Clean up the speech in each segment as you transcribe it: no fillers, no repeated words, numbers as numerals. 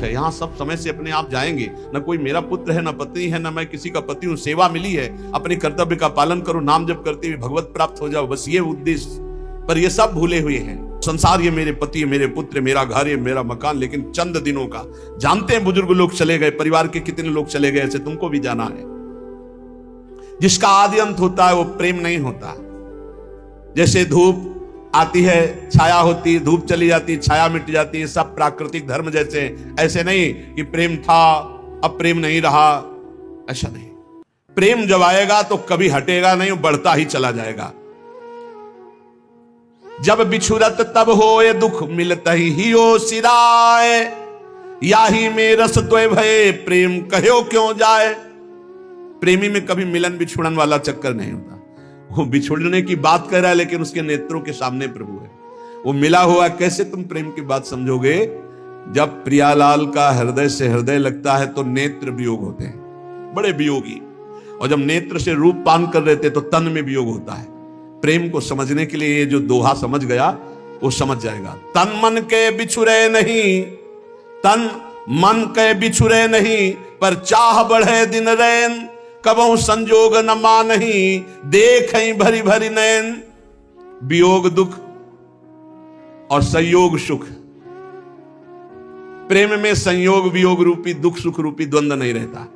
सुख है। यहाँ सब समय से अपने आप जाएंगे, न कोई मेरा पुत्र है, न पत्नी है, न मैं किसी का पति हूँ। सेवा मिली है, अपने कर्तव्य का पालन करो, नाम जप करते हुए भगवत प्राप्त हो जाओ, बस ये उद्देश्य। पर ये सब भूले हुए हैं। संसार ये मेरे पति, मेरे पुत्र, मेरा घर, ये मेरा मकान, लेकिन चंद दिनों का। जानते हैं बुजुर्ग लोग चले गए, परिवार के कितने लोग चले गए, ऐसे तुमको भी जाना है। जिसका आदि अंत होता है वो प्रेम नहीं होता। जैसे धूप आती है, छाया होती, धूप चली जाती, छाया मिट जाती है, सब प्राकृतिक धर्म जैसे। ऐसे नहीं कि प्रेम था अब प्रेम नहीं रहा, ऐसा नहीं। प्रेम जब आएगा तो कभी हटेगा नहीं, बढ़ता ही चला जाएगा। जब बिछुरत तब होए दुख, मिलत ही हो सिराए, याही में रस द्वय भये, प्रेम कहो क्यों जाए। प्रेमी में कभी मिलन बिछुड़न वाला चक्कर नहीं होता। वो बिछुड़ने की बात कर रहा है, लेकिन उसके नेत्रों के सामने प्रभु है। वो मिला हुआ, कैसे तुम प्रेम की बात समझोगे? जब प्रियालाल का हृदय से हृदय लगता है तो नेत्र वियोग होते हैं, बड़े वियोगी। और जब नेत्र से रूप पान कर रहे थे तो तन में वियोग होता है। प्रेम को समझने के लिए ये जो दोहा समझ गया वो समझ जाएगा। तन मन के बिछुरे नहीं, तन मन के बिछुरे नहीं, पर चाह बढ़े दिन रैन, कबहु संजोग न मानही, देखें भरी भरी नैन। वियोग दुख और संयोग सुख। प्रेम में संयोग वियोग रूपी दुख सुख रूपी द्वंद्व नहीं रहता।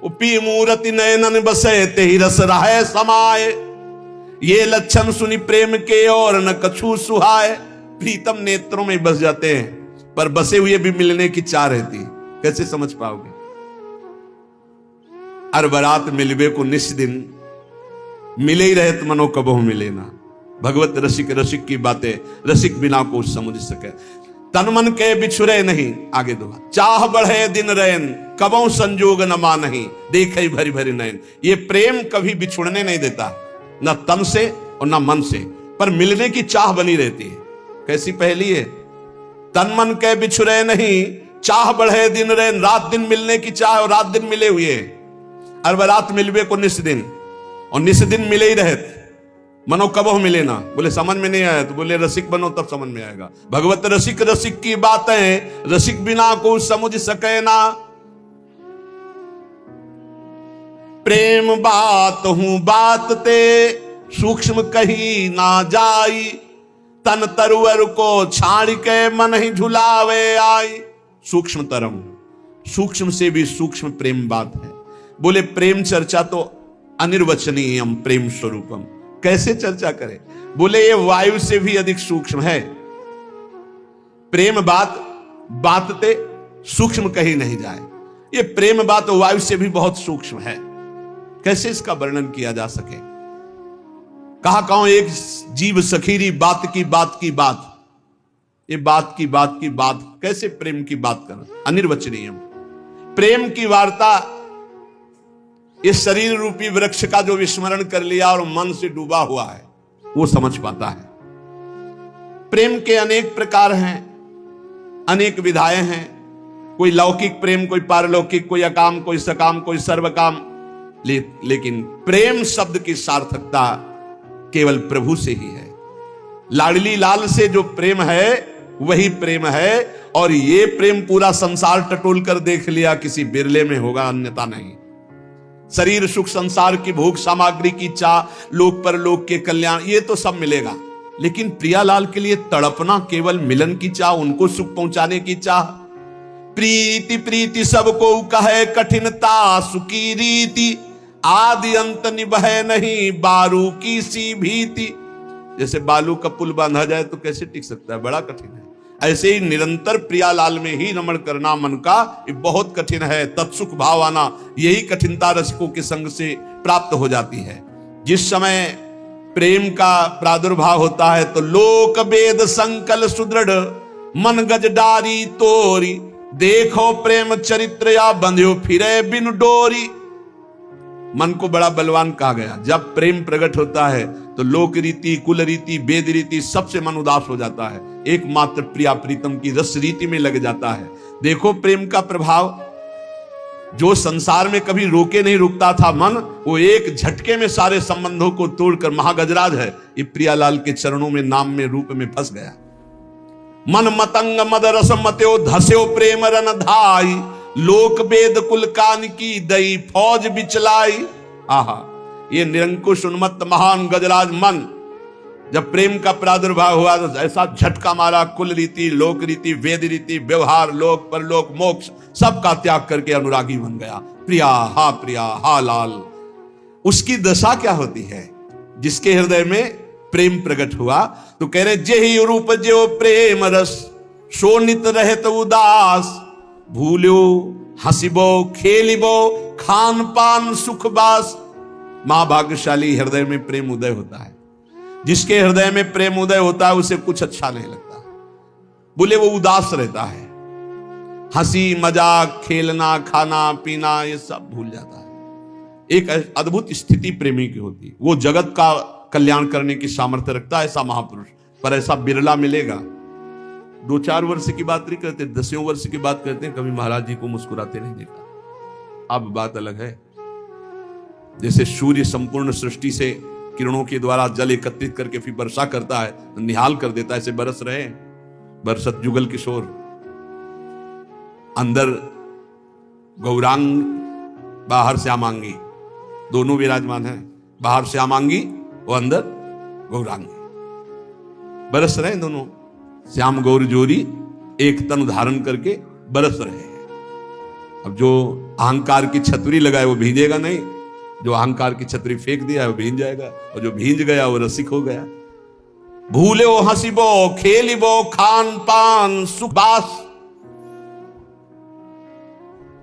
उपी मूर्ति नयनन बसे, तेहि रस रहे समाये, ये लक्षण सुनी प्रेम के और न कछु सुहाए। प्रीतम नेत्रों में बस जाते हैं, पर बसे हुए भी मिलने की चाह रहती है। कैसे समझ पाओगे? अर बरात मिलबे को निस दिन, मिले ही रहत मनो कबहु मिले ना। भगवत रसिक रसिक की बातें रसिक बिना को समझ सके। तन मन के बिछुरे नहीं, आगे दो, चाह बढ़े दिन रैन, कबहु संजोग न मानही, देखे भरी भरी नैन। ये प्रेम कभी बिछुड़ने नहीं देता, न तन से और न मन से, पर मिलने की चाह बनी रहती है। कैसी पहली है? तन मन के बिछुरे नहीं, चाह बढ़े दिन रैन। रात दिन मिलने की चाह और रात दिन मिले हुए। अरब रात मिलबे को निस दिन, और निस दिन मिले ही रहत, मनो कबहु मिले ना। बोले समझ में नहीं आया तो बोले रसिक बनो तब समझ में आएगा। भगवत रसिक रसिक की बातें रसिक बिना को समझ सके ना। प्रेम बात हूं बात ते, सूक्ष्म कही ना जाई, तन तरुवर को छाड़ के मन ही झुलावे आई। सूक्ष्म तरम, सूक्ष्म से भी सूक्ष्म प्रेम बात है। बोले प्रेम चर्चा तो अनिर्वचनीयम प्रेम स्वरूपम। कैसे चर्चा करें? बोले ये वायु से भी अधिक सूक्ष्म है। प्रेम बात बातते सूक्ष्म कहीं नहीं जाए। ये प्रेम बात वायु से भी बहुत सूक्ष्म है। कैसे इसका वर्णन किया जा सके? कहा कहूं एक जीव सखीरी बात की बात की बात। ये बात की बात की बात कैसे प्रेम की बात करना? अनिर्वचनीयम। प्रेम की वार्ता इस शरीर रूपी वृक्ष का जो विस्मरण कर लिया और मन से डूबा हुआ है वो समझ पाता है। प्रेम के अनेक प्रकार हैं, अनेक विधाएं हैं। कोई लौकिक प्रेम, कोई पारलौकिक, कोई अकाम, कोई सकाम, कोई सर्वकाम। लेकिन प्रेम शब्द की सार्थकता केवल प्रभु से ही है। लाडली लाल से जो प्रेम है वही प्रेम है। और ये प्रेम पूरा संसार टटोल कर देख लिया, किसी बिरले में होगा, अन्यथा नहीं। शरीर सुख, संसार की भोग सामग्री की चाह, लोक परलोक के कल्याण, ये तो सब मिलेगा। लेकिन प्रियालाल के लिए तड़पना केवल मिलन की चाह, उनको सुख पहुंचाने की चाह। प्रीति प्रीति सबको कहे, कठिनता सुखी रीति, आदि अंत निभय नहीं, बारू की सी भीति। जैसे बालू का पुल बांधा जाए तो कैसे टिक सकता है? बड़ा कठिन है। ऐसे ही निरंतर प्रियालाल में ही रमण करना मन का ये बहुत कठिन है। तत्सुख भाव आना, यही कठिनता रसिकों के संग से प्राप्त हो जाती है। जिस समय प्रेम का प्रादुर्भाव होता है तो लोक वेद संकल सुदृढ़, मन गज डारी तोरी, देखो प्रेम चरित्र या बंध्यो फिरे बिन डोरी। मन को बड़ा बलवान कहा गया। जब प्रेम प्रकट होता है तो लोक रीति, कुल रीति, वेद रीति सबसे मन उदास हो जाता है। एकमात्र प्रिया प्रीतम की रस रीति में लग जाता है। देखो प्रेम का प्रभाव, जो संसार में कभी रोके नहीं रुकता था मन, वो एक झटके में सारे संबंधों को तोड़कर महागजराज है, ये प्रियालाल के चरणों में, नाम में, रूप में फंस गया। मन मतंग मद रस मत्यो धस्यो प्रेम रन धाई, लोक वेद कुल कान की दई फौज बिचलाई। आहा, ये निरंकुश उन्मत्त महान गजराज मन जब प्रेम का प्रादुर्भाव हुआ तो ऐसा झटका मारा, कुल रीति, लोक रीति, वेद रीति, व्यवहार, लोक परलोक, मोक्ष सबका त्याग करके अनुरागी बन गया। प्रिया हा लाल। उसकी दशा क्या होती है? जिसके हृदय में प्रेम प्रकट हुआ तो कह रहे जेहि रूप जो प्रेम रस, शोनित रहे तो उदास, भूलो हंसिबो खेलिबो खान पान सुख बास। महाभाग्यशाली हृदय में प्रेम उदय होता है। जिसके हृदय में प्रेम उदय होता है उसे कुछ अच्छा नहीं लगता, बोले वो उदास रहता है। हंसी मजाक, खेलना, खाना पीना ये सब भूल जाता है। एक अद्भुत स्थिति प्रेमी की होती है। वो जगत का कल्याण करने की सामर्थ्य रखता है ऐसा महापुरुष, पर ऐसा बिरला मिलेगा। 2-4 वर्ष की बात नहीं करते, 10 वर्ष की बात करते हैं। कभी महाराज जी को मुस्कुराते नहीं देखा। अब बात अलग है। जैसे सूर्य संपूर्ण सृष्टि से किरणों के द्वारा जल एकत्रित करके फिर वर्षा करता है, निहाल कर देता है, ऐसे बरस रहे। बरसत जुगल किशोर, अंदर गौरांग, बाहर श्यामांगी, दोनों विराजमान हैं। बाहर श्यामांगी, वो अंदर गौरांगी, बरस रहे हैं दोनों। श्याम गौर जोरी एक तन धारण करके बरस रहे हैं। अब जो अहंकार की छतरी लगाए वो भींजेगा नहीं, जो अहंकार की छतरी फेंक दिया है वो भींज जाएगा, और जो भींज गया वो रसिक हो गया। भूले वो हंसिबो खेलिबो खान पान सुख बास।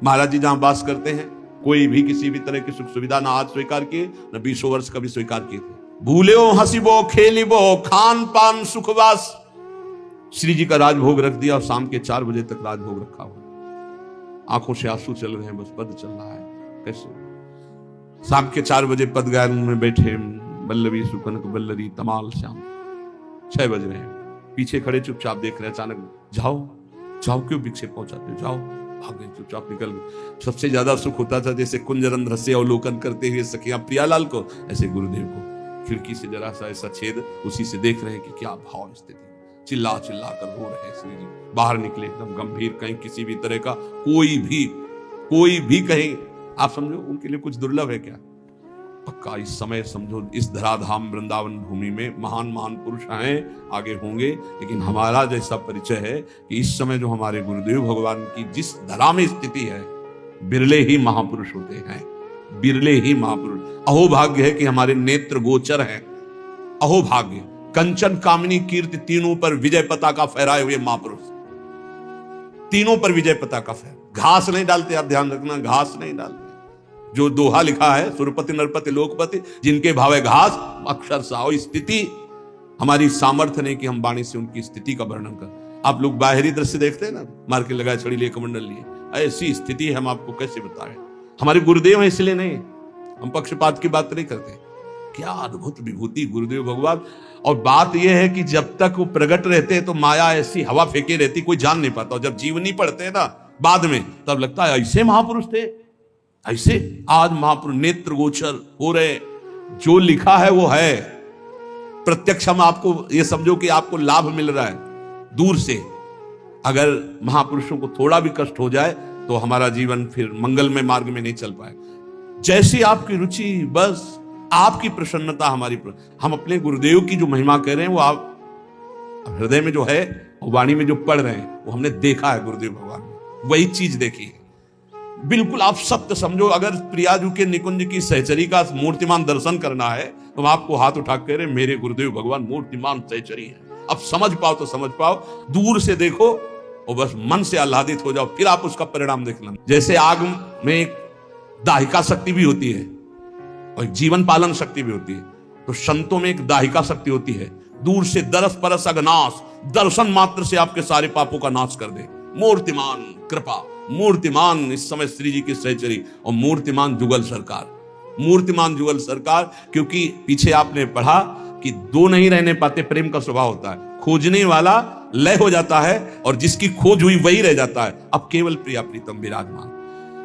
महाराज जी जहां बास करते हैं कोई भी किसी भी तरह की सुख सुविधा ना आज स्वीकार किए, न 20 वर्ष कभी स्वीकार किए थे। भूले वो हंसिबो खेलिबो खान पान सुखवास। श्री जी का राजभोग रख दिया और शाम के 4 बजे तक राजभोग रखा हुआ। आंखों से आंसू चल रहे हैं, बस पद चल रहा है। कैसे? शाम के 4 बजे पद गायन में बैठे, बल्लवी सुकनक बल्लरी तमाल श्याम। 6 बज रहे हैं, पीछे खड़े चुपचाप देख रहे हैं। अचानक जाओ जाओ, क्यों पीछे पहुंचाते हो, जाओ। भाग गए, चुपचाप निकल गए। सबसे ज्यादा सुख होता था जैसे कुंजरंध्र से अवलोकन करते हुए सखियां प्रियालाल को, ऐसे गुरुदेव को खिड़की से जरा सा ऐसा छेद, उसी से देख रहे हैं कि क्या भाव स्थिति। चिल्ला चिल्ला कर रो रहे हैं श्री जी। बाहर निकले एकदम गंभीर, कहीं किसी भी तरह का कोई भी कहीं आप समझो उनके लिए कुछ दुर्लभ है क्या? पक्का इस समय समझो इस धराधाम वृंदावन भूमि में महान महान पुरुष हैं, आगे होंगे, लेकिन हमारा जैसा परिचय है कि इस समय जो हमारे गुरुदेव भगवान की जिस धरा में स्थिति है, बिरले ही महापुरुष होते हैं, बिरले ही महापुरुष। अहो भाग्य है कि हमारे नेत्र गोचर हैं। अहो भाग्य, कंचन कामिनी कीर्ति तीनों पर विजय पताका फहराए हुए महापुरुष, तीनों पर विजय पताका फहराए। घास नहीं डालते, आप ध्यान रखना, घास नहीं डालते। जो दोहा लिखा है, सुरपति नरपति लोकपति जिनके भावे घास, अक्षर सा स्थिति हमारी सामर्थ्य नहीं कि हम वाणी से उनकी स्थिति का वर्णन कर। आप लोग बाहरी दृश्य देखते हैं ना, मार के लगाए छड़ी लिए कमंडल लिए, ऐसी स्थिति हम आपको कैसे बताएं। हमारे गुरुदेव हैं इसलिए नहीं, हम पक्षपात की बात नहीं करते। क्या अद्भुत विभूति गुरुदेव भगवान। और बात यह है कि जब तक वो प्रकट रहते हैं तो माया ऐसी हवा फेंके रहती, कोई जान नहीं पाता। और जब जीवनी पढ़ते हैं ना बाद में, तब लगता है ऐसे महापुरुष थे, ऐसे आज महापुरुष नेत्र गोचर हो रहे। जो लिखा है वो है प्रत्यक्ष। हम आपको ये समझो कि आपको लाभ मिल रहा है दूर से। अगर महापुरुषों को थोड़ा भी कष्ट हो जाए तो हमारा जीवन फिर मंगलमय मार्ग में नहीं चल पाएगा। जैसी आपकी रुचि, बस आपकी प्रसन्नता हमारी हम अपने गुरुदेव की जो महिमा कह रहे हैं वो आप हृदय में जो है, वाणी में जो पढ़ रहे हैं, वो हमने देखा है गुरुदेव भगवान में, वही चीज देखी है। बिल्कुल आप सत्य समझो। अगर प्रियाजू के निकुंज की सहचरी का मूर्तिमान दर्शन करना है तो मैं आपको हाथ उठा कर मेरे गुरुदेव भगवान मूर्तिमान सहचरी है। अब समझ पाओ तो समझ पाओ, दूर से देखो और बस मन से आह्लादित हो जाओ, फिर आप उसका परिणाम देखना। जैसे आग में एक दाहिका शक्ति भी होती है और एक जीवन पालन शक्ति भी होती है, तो संतों में एक दाहिका शक्ति होती है। दूर से दरस परस अगनाश, दर्शन मात्र से आपके सारे पापों का नाश कर दे। मूर्तिमान कृपा, मूर्तिमान इस समय श्री जी की सहचरी और मूर्तिमान जुगल सरकार, मूर्तिमान जुगल सरकार। क्योंकि पीछे आपने पढ़ा कि दो नहीं रहने पाते, प्रेम का स्वभाव होता है। खोजने वाला लय हो जाता है और जिसकी खोज हुई वही रह जाता है। अब केवल प्रिया प्रीतम विराजमान।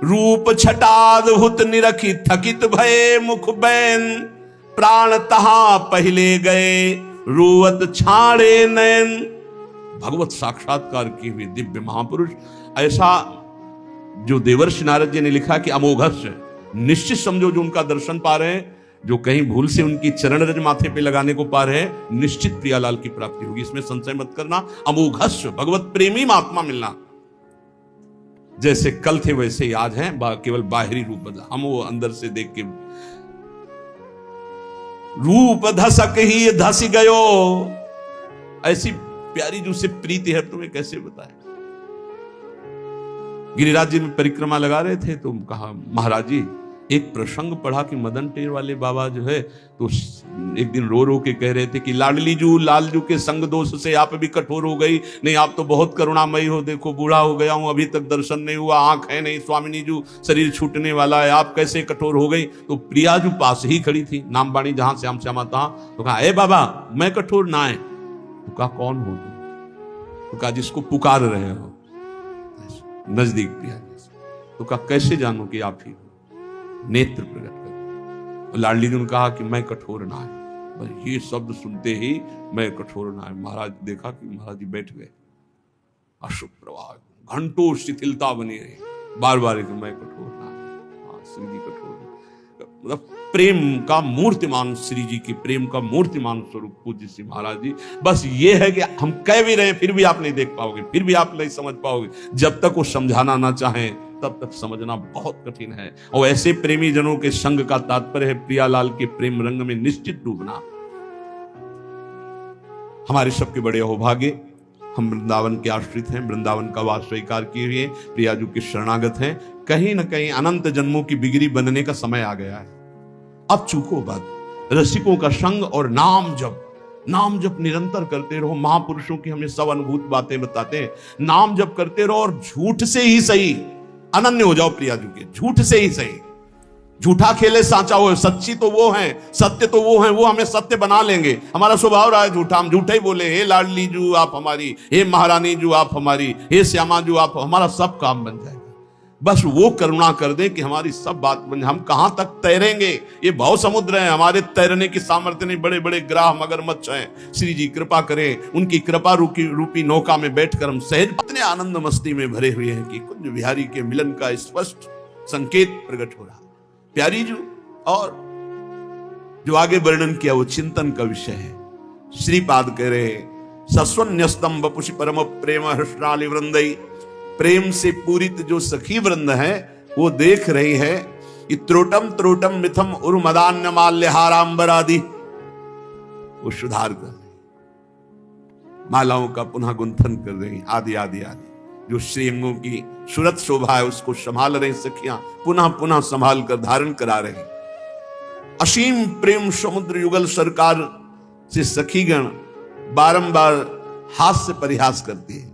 रूप छटाद्भुत निरखी थकित भये मुख बैन, प्राण तहां पहले गए रोवत छाड़े नैन। भगवत साक्षात्कार किए हुए दिव्य महापुरुष। ऐसा जो देवर्षि नारद जी ने लिखा कि अमोघस्य, निश्चित समझो जो उनका दर्शन पा रहे हैं, जो कहीं भूल से उनकी चरण रज माथे पे लगाने को पा रहे हैं, निश्चित प्रियालाल की प्राप्ति होगी, इसमें संशय मत करना। अमोघस्य, भगवत प्रेमी महात्मा मिलना। जैसे कल थे वैसे ही आज हैं, केवल बाहरी रूप बदला, हम वो अंदर से देख के रूप धसक ही धस गयो। ऐसी प्यारी जो से प्रीति है तुम्हें कैसे बताएं। गिरिराज जी में परिक्रमा लगा रहे थे तो कहा महाराज जी, एक प्रसंग पढ़ा कि मदन टेर वाले बाबा जो है तो एक दिन रो रो के कह रहे थे कि लाडली जू लालजू के संग दोष से आप भी कठोर हो गई, नहीं आप तो बहुत करुणामयी हो, देखो बूढ़ा हो गया हूं, अभी तक दर्शन नहीं हुआ, आंख है नहीं, स्वामिनी जू शरीर छूटने वाला है, आप कैसे कठोर हो गई। तो प्रिया जो पास ही खड़ी थी, नाम बाणी जहां श्याम श्यामा तहां, तो कहा ए बाबा मैं कठोर ना है। तो कहा कौन हो तुम? तो कहा जिसको पुकार रहे हो नजदीक प्रिया। तो कहा कैसे जानो कि आप ही हो? नेत्र प्रकट कर। लाडली जी ने कहा कि मैं कठोर ना है। बस ये शब्द सुनते ही मैं कठोर ना है, महाराज देखा कि महाराज जी बैठ गए, अशुभ प्रवाह, घंटों शिथिलता बनी रही, बार बार कि मैं कठोर ना है। हाँ श्री जी कठोर, मतलब प्रेम का मूर्तिमान, श्री जी की प्रेम का मूर्तिमान स्वरूप पूज्य श्री महाराज जी। बस ये है कि हम कह भी रहे हैं फिर भी आप नहीं देख पाओगे, फिर भी आप नहीं समझ पाओगे। जब तक वो समझाना ना चाहें तब तक समझना बहुत कठिन है। और ऐसे प्रेमी जनों के संग का तात्पर्य है प्रियालाल के प्रेम रंग में निश्चित डूबना। हमारे सबके बड़े अहोभाग्य, हम वृंदावन के आश्रित हैं, वृंदावन का वास स्वीकार किए हुए प्रियाजू के शरणागत हैं। कहीं न कहीं अनंत जन्मों की बिगड़ी बनने का समय आ गया है। अब चूको बात, रसिकों का संग और नाम जप निरंतर करते रहो। महापुरुषों की हमें सब अनुभूत बातें बताते हैं। नाम जप करते रहो और झूठ से ही सही अनन्य हो जाओ प्रियाजू के, झूठ से ही सही। झूठा खेले साचा हो, सच्ची तो वो है, सत्य तो वो है, वो हमें सत्य बना लेंगे। हमारा स्वभाव रहा है झूठा, हम झूठा ही बोले, हे लाडली जू आप हमारी, हे महारानी जू आप हमारी, हे श्यामा जू आप, हमारा सब काम बन जाएगा। बस वो करुणा कर दे कि हमारी सब बात बन जाए। हम कहां तक तैरेंगे, ये भाव समुद्र है, हमारे तैरने की सामर्थ्य नहीं। बड़े बड़े ग्राह मगरमच्छ हैं, श्री जी कृपा करें, उनकी कृपा रूपी नौका में बैठकर हम सहज इतने आनंद मस्ती में भरे हुए हैं कि कुंज बिहारी के मिलन का स्पष्ट संकेत प्रकट हो रहा। प्यारी जू और जो आगे वर्णन किया वो चिंतन का विषय है। श्रीपाद कह रहे सस्वन्यस्तम वपुषि परम प्रेम हृष्णाली वृंदई। प्रेम से पूरित जो सखी वृंद है वो देख रही है कि त्रोटम त्रोटम मिथम उर्मदान्य माल्यहारांबर आदि वो सुधार कर रही, मालाओं का पुनः गुंथन कर रही, आदि आदि आदि। जो श्रीअंगों की सूरत शोभा है उसको संभाल रही सखियां, पुनः पुनः संभाल कर धारण करा रही। असीम प्रेम समुद्र युगल सरकार से सखीगण बारंबार हास्य परिहास करती है।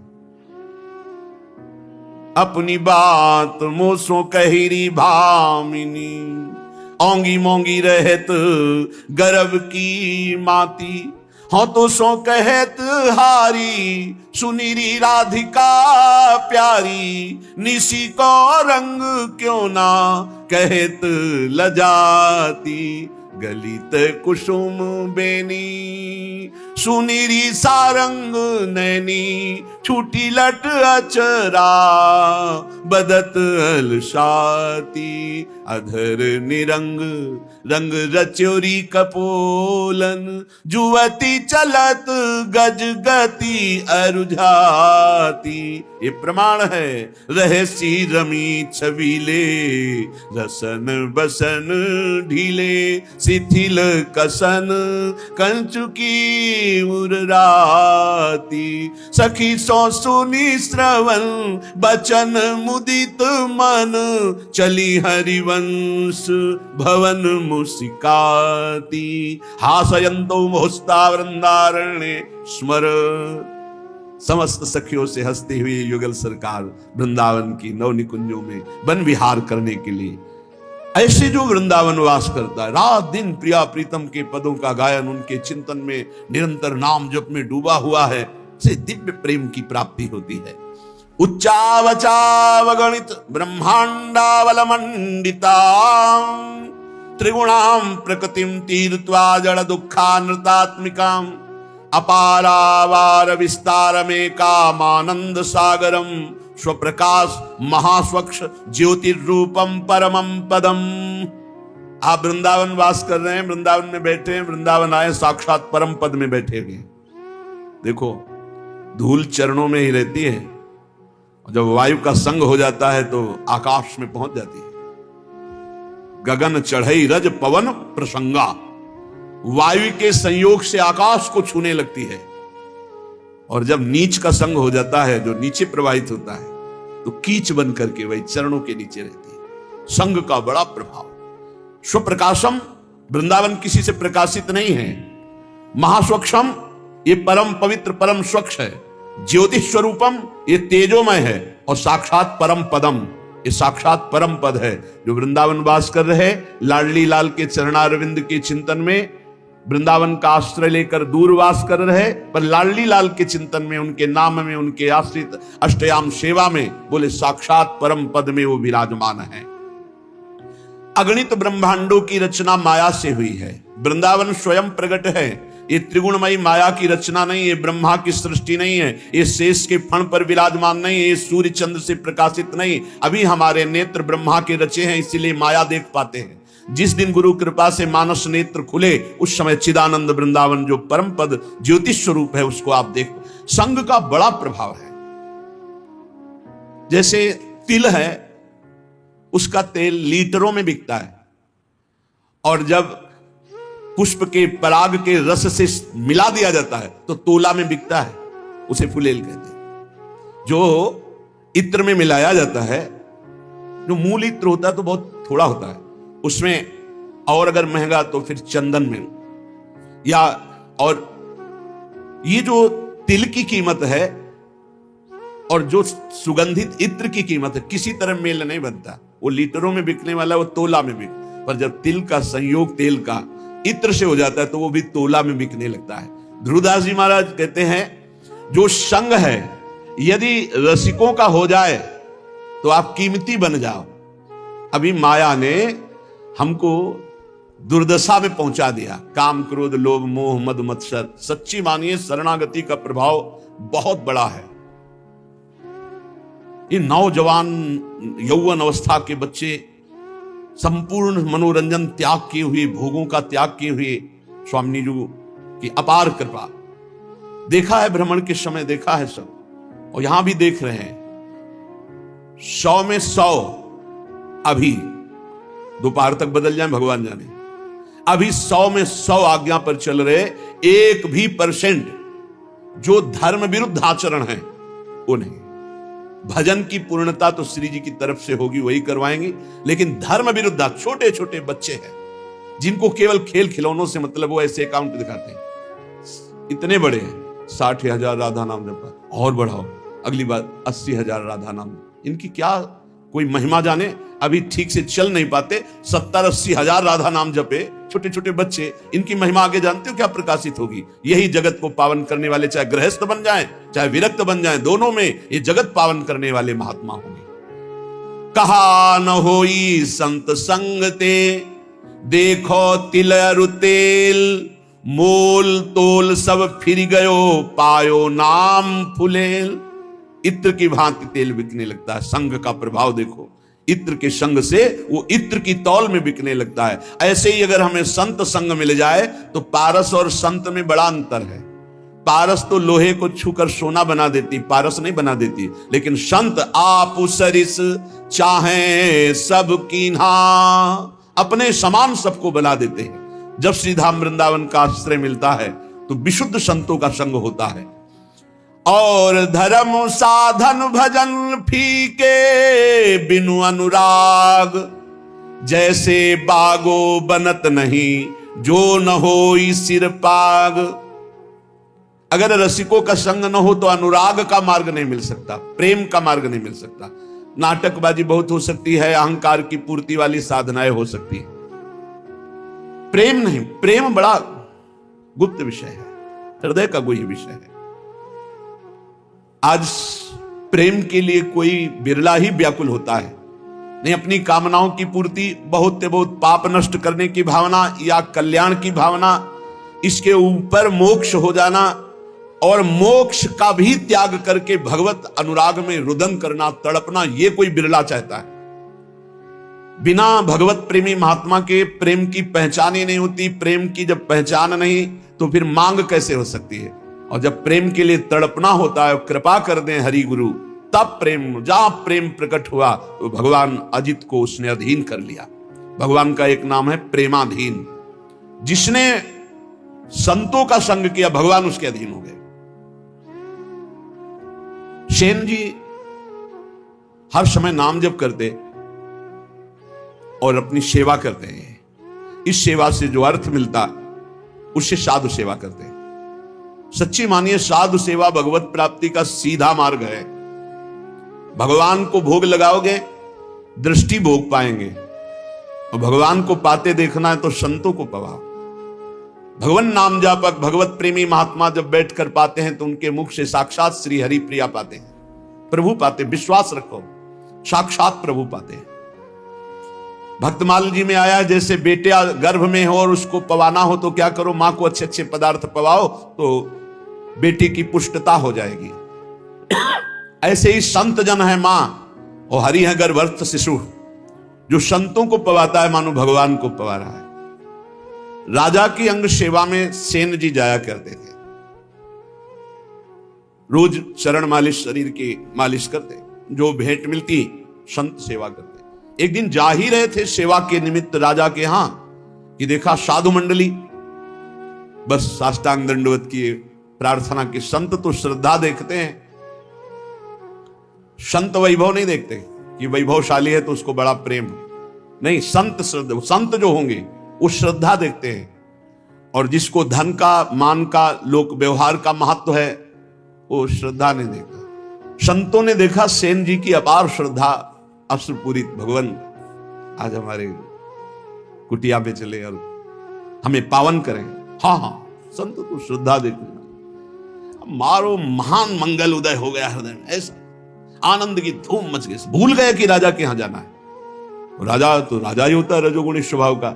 अपनी बात मोसो कहिरी भामिनी, ओंगी मोंगी रहत गर्भ की माती। हो तो सो कहत हारी सुनीरी राधिका प्यारी। निसी को रंग क्यों ना कहत लजाती। गलित कुसुम बेनी सुनीरी सारंग नैनी। छूटी लट अचरा बदत अलसाती। अधर निरंग रंग रचोरी कपोलन। जुवती चलत गज गति अरुझाती। ये प्रमाण है रहे सी रमी छबीले। रसन बसन ढीले शिथिल कसन। कंचुकी उर्राती। सखी सो सुनी श्रवण बचन मुदित मन। चली हरिवंश भवन मुसिकाती। हासयंतो मोहस्ता वृंदारण्य स्मर। समस्त सखियों से हंसते हुए युगल सरकार वृंदावन की नव निकुंजों में वन विहार करने के लिए ऐसे जो वृंदावन वास करता है, रात दिन प्रिया प्रीतम के पदों का गायन, उनके चिंतन में निरंतर नाम जप में डूबा हुआ है, से दिव्य प्रेम की प्राप्ति होती है। उच्चावचाव गणित ब्रह्मांडावल मंडिता। त्रिगुणाम प्रकृतिम तीर्थ्वा जड़ दुखा नृतात्मिकाम। अपारावार विस्तार में कामानंद सागरम स्वप्रकाश महास्वच्छ ज्योतिरूपम परमम पदम। आप वृंदावन वास कर रहे हैं, वृंदावन में बैठे हैं, वृंदावन आए साक्षात परम पद में बैठे हुए। देखो धूल चरणों में ही रहती है, और जब वायु का संग हो जाता है तो आकाश में पहुंच जाती है। गगन चढ़ई रज पवन प्रसंगा, वायु के संयोग से आकाश को छूने लगती है। और जब नीच का संग हो जाता है, जो नीचे प्रवाहित होता है, तो कीच बन करके वही चरणों के नीचे रहती है। संग का बड़ा प्रभाव। स्वप्रकाशम, वृंदावन किसी से प्रकाशित नहीं है। महास्वक्षम, ये परम पवित्र परम स्वच्छ है। ज्योतिष स्वरूपम, ये तेजोमय है। और साक्षात परम पदम, ये साक्षात परम पद है। जो वृंदावन वास कर रहे, लाडली लाल के चरणारविंद के चिंतन में, वृंदावन का आश्रय लेकर दूर वास कर रहे, पर लाडली लाल के चिंतन में, उनके नाम में, उनके आश्रित अष्टयाम सेवा में, बोले साक्षात परम पद में वो विराजमान है। अगणित ब्रह्मांडों की रचना माया से हुई है। वृंदावन स्वयं प्रकट है। ये त्रिगुणमयी माया की रचना नहीं है, ब्रह्मा की सृष्टि नहीं है, ये शेष के फण पर विराजमान नहीं है, ये सूर्य चंद्र से प्रकाशित नहीं। अभी हमारे नेत्र ब्रह्मा के रचे हैं, इसीलिए माया देख पाते हैं। जिस दिन गुरु कृपा से मानस नेत्र खुले, उस समय चिदानंद वृंदावन जो परम पद ज्योतिष स्वरूप है, उसको आप देख। संग का बड़ा प्रभाव है। जैसे तिल है, उसका तेल लीटरों में बिकता है, और जब पुष्प के पराग के रस से मिला दिया जाता है तो तोला में बिकता है। उसे फुलेल कहते हैं। जो इत्र में मिलाया जाता है, जो मूल इत्र होता है तो बहुत थोड़ा होता है उसमें, और अगर महंगा तो फिर चंदन में, या और ये जो तिल की कीमत है और जो सुगंधित इत्र की कीमत है, किसी तरह मेल नहीं बनता। वो लीटरों में बिकने वाला, वो तोला में बिक, पर जब तिल का संयोग तेल का इत्र से हो जाता है तो वो भी तोला में बिकने लगता है। ध्रुवदास जी महाराज कहते हैं, जो संग है यदि रसिकों का हो जाए तो आप कीमती बन जाओ। अभी माया ने हमको दुर्दशा में पहुंचा दिया। काम क्रोध लोभ मोह मद मत्सर। सच्ची मानिए शरणागति का प्रभाव बहुत बड़ा है। ये नौजवान यौवन अवस्था के बच्चे संपूर्ण मनोरंजन त्याग किए हुए, भोगों का त्याग किए हुए, स्वामी जी की अपार कृपा। देखा है भ्रमण के समय, देखा है सब, और यहां भी देख रहे हैं। 100 में 100 अभी दोपहर तक बदल जाए भगवान जाने। अभी 100 में 100 आज्ञा पर चल रहे, 1% जो धर्म विरुद्ध आचरण है वो नहीं। भजन की पूर्णता तो श्री जी की तरफ से होगी, वही करवाएंगे, लेकिन धर्म विरुद्ध छोटे छोटे बच्चे हैं जिनको केवल खेल खिलौनों से मतलब, वो ऐसे अकाउंट दिखाते हैं। इतने बड़े हैं, 60,000 राधा नाम जपा, और बढ़ाओ अगली बार 80,000 राधा नाम। इनकी क्या कोई महिमा जाने, अभी ठीक से चल नहीं पाते, 70-80 हजार राधा नाम जपे छोटे छोटे बच्चे, इनकी महिमा आगे जानते हो क्या प्रकाशित होगी। यही जगत को पावन करने वाले, चाहे गृहस्थ बन जाएं चाहे विरक्त बन जाएं, दोनों में ये जगत पावन करने वाले महात्मा होंगे। कहा न होई संत संग ते, देखो तिल अरु तेल, मोल तोल सब फिर गयो, पायो नाम फुलेल। इत्र की भांति तेल बिकने लगता है। संग का प्रभाव देखो, इत्र के संग से वो इत्र की तौल में बिकने लगता है। ऐसे ही अगर हमें संत संग मिल जाए तो पारस और संत में बड़ा अंतर है। पारस तो लोहे को छूकर सोना बना देती, पारस नहीं बना देती, लेकिन संत आप सरिस चाहे सब कीन्हा, अपने समान सबको बना देते हैं। जब श्रीधाम वृंदावन का आश्रय मिलता है तो विशुद्ध संतों का संग होता है। और धर्म साधन भजन फीके बिनु अनुराग, जैसे बागो बनत नहीं जो न होई सिर पाग। अगर रसिकों का संग न हो तो अनुराग का मार्ग नहीं मिल सकता, प्रेम का मार्ग नहीं मिल सकता। नाटकबाजी बहुत हो सकती है, अहंकार की पूर्ति वाली साधनाएं हो सकती है, प्रेम नहीं। प्रेम बड़ा गुप्त विषय है, हृदय का गुह्य विषय है। आज प्रेम के लिए कोई बिरला ही व्याकुल होता है, नहीं अपनी कामनाओं की पूर्ति, बहुत से बहुत पाप नष्ट करने की भावना या कल्याण की भावना इसके ऊपर मोक्ष हो जाना और मोक्ष का भी त्याग करके भगवत अनुराग में रुदन करना, तड़पना, ये कोई बिरला चाहता है। बिना भगवत प्रेमी महात्मा के प्रेम की पहचान ही नहीं होती। प्रेम की जब पहचान नहीं तो फिर मांग कैसे हो सकती है। और जब प्रेम के लिए तड़पना होता है, कृपा कर दें हरि गुरु, तब प्रेम, जहां प्रेम प्रकट हुआ तो भगवान अजित को उसने अधीन कर लिया। भगवान का एक नाम है प्रेमाधीन। जिसने संतों का संग किया भगवान उसके अधीन हो गए। सेन जी हर समय नाम जप करते और अपनी सेवा करते हैं। इस सेवा से जो अर्थ मिलता उससे साधु सेवा करते हैं। सच्ची मानिए, साधु सेवा भगवत प्राप्ति का सीधा मार्ग है। भगवान को भोग लगाओगे, दृष्टि भोग पाएंगे। और भगवान को पाते देखना है तो संतों को पवाओ। भगवान नाम जापक, भगवत प्रेमी महात्मा जब बैठ कर पाते हैं तो उनके मुख से साक्षात श्री हरि प्रिया पाते हैं, प्रभु पाते। विश्वास रखो, साक्षात प्रभु पाते हैं। भक्तमाल जी में आया, जैसे बेटे गर्भ में हो और उसको पवाना हो तो क्या करो, मां को अच्छे अच्छे पदार्थ पवाओ तो बेटी की पुष्टता हो जाएगी। ऐसे ही संत जन है मां और हरि है गर्भस्थ शिशु। जो संतों को पवाता है मानो भगवान को पवा रहा है। राजा की अंग सेवा में सेन जी जाया करते थे। रोज चरण मालिश, शरीर की मालिश करते, जो भेंट मिलती संत सेवा करते। एक दिन जा ही रहे थे सेवा के निमित्त राजा के यहां कि देखा साधु मंडली बस साष्टांग दंडवत किए, प्रार्थना की। संत तो श्रद्धा देखते हैं, संत वैभव नहीं देखते कि वैभवशाली है तो उसको बड़ा प्रेम नहीं। संत श्रद्धा, संत जो होंगे वो श्रद्धा देखते हैं। और जिसको धन का, मान का, लोक व्यवहार का महत्व है वो श्रद्धा नहीं देखता। संतों ने देखा सेन जी की अपार श्रद्धा, अश्रुपूरित। भगवान आज हमारे कुटिया पे चले और हमें पावन करें। हाँ हाँ, संत तो श्रद्धा देखना। मारो महान मंगल उदय हो गया हृदय में, ऐसा आनंद की धूम मच गई। भूल गए कि राजा के यहां जाना है। राजा तो राजा ही होता है, रजोगुणी स्वभाव का।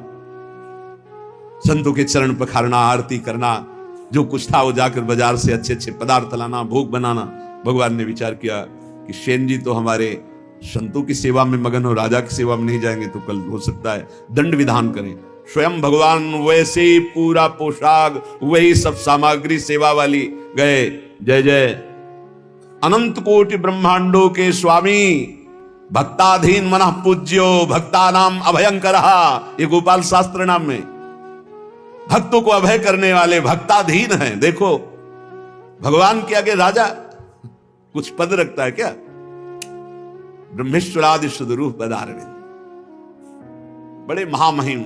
संतों के चरण पखारना, आरती करना, जो कुछ था वो जाकर बाजार से अच्छे अच्छे पदार्थ लाना, भोग बनाना। भगवान ने विचार किया कि सेन जी तो हमारे संतों की सेवा में मगन हो, राजा की सेवा में नहीं जाएंगे तो कल हो सकता है दंड विधान करें। स्वयं भगवान वैसे ही पूरा पोशाक, वही सब सामग्री सेवा वाली गए। जय जय अनंत कोटि ब्रह्मांडों के स्वामी, भक्ताधीन मनः पूज्यो, भक्ता नाम अभयंकर। ये गोपाल शास्त्र नाम में भक्तों को अभय करने वाले भक्ताधीन हैं। देखो भगवान के आगे राजा कुछ पद रखता है क्या? ब्रह्मेश्वरादि सुदरूप पदारविंद, बड़े महामहिम।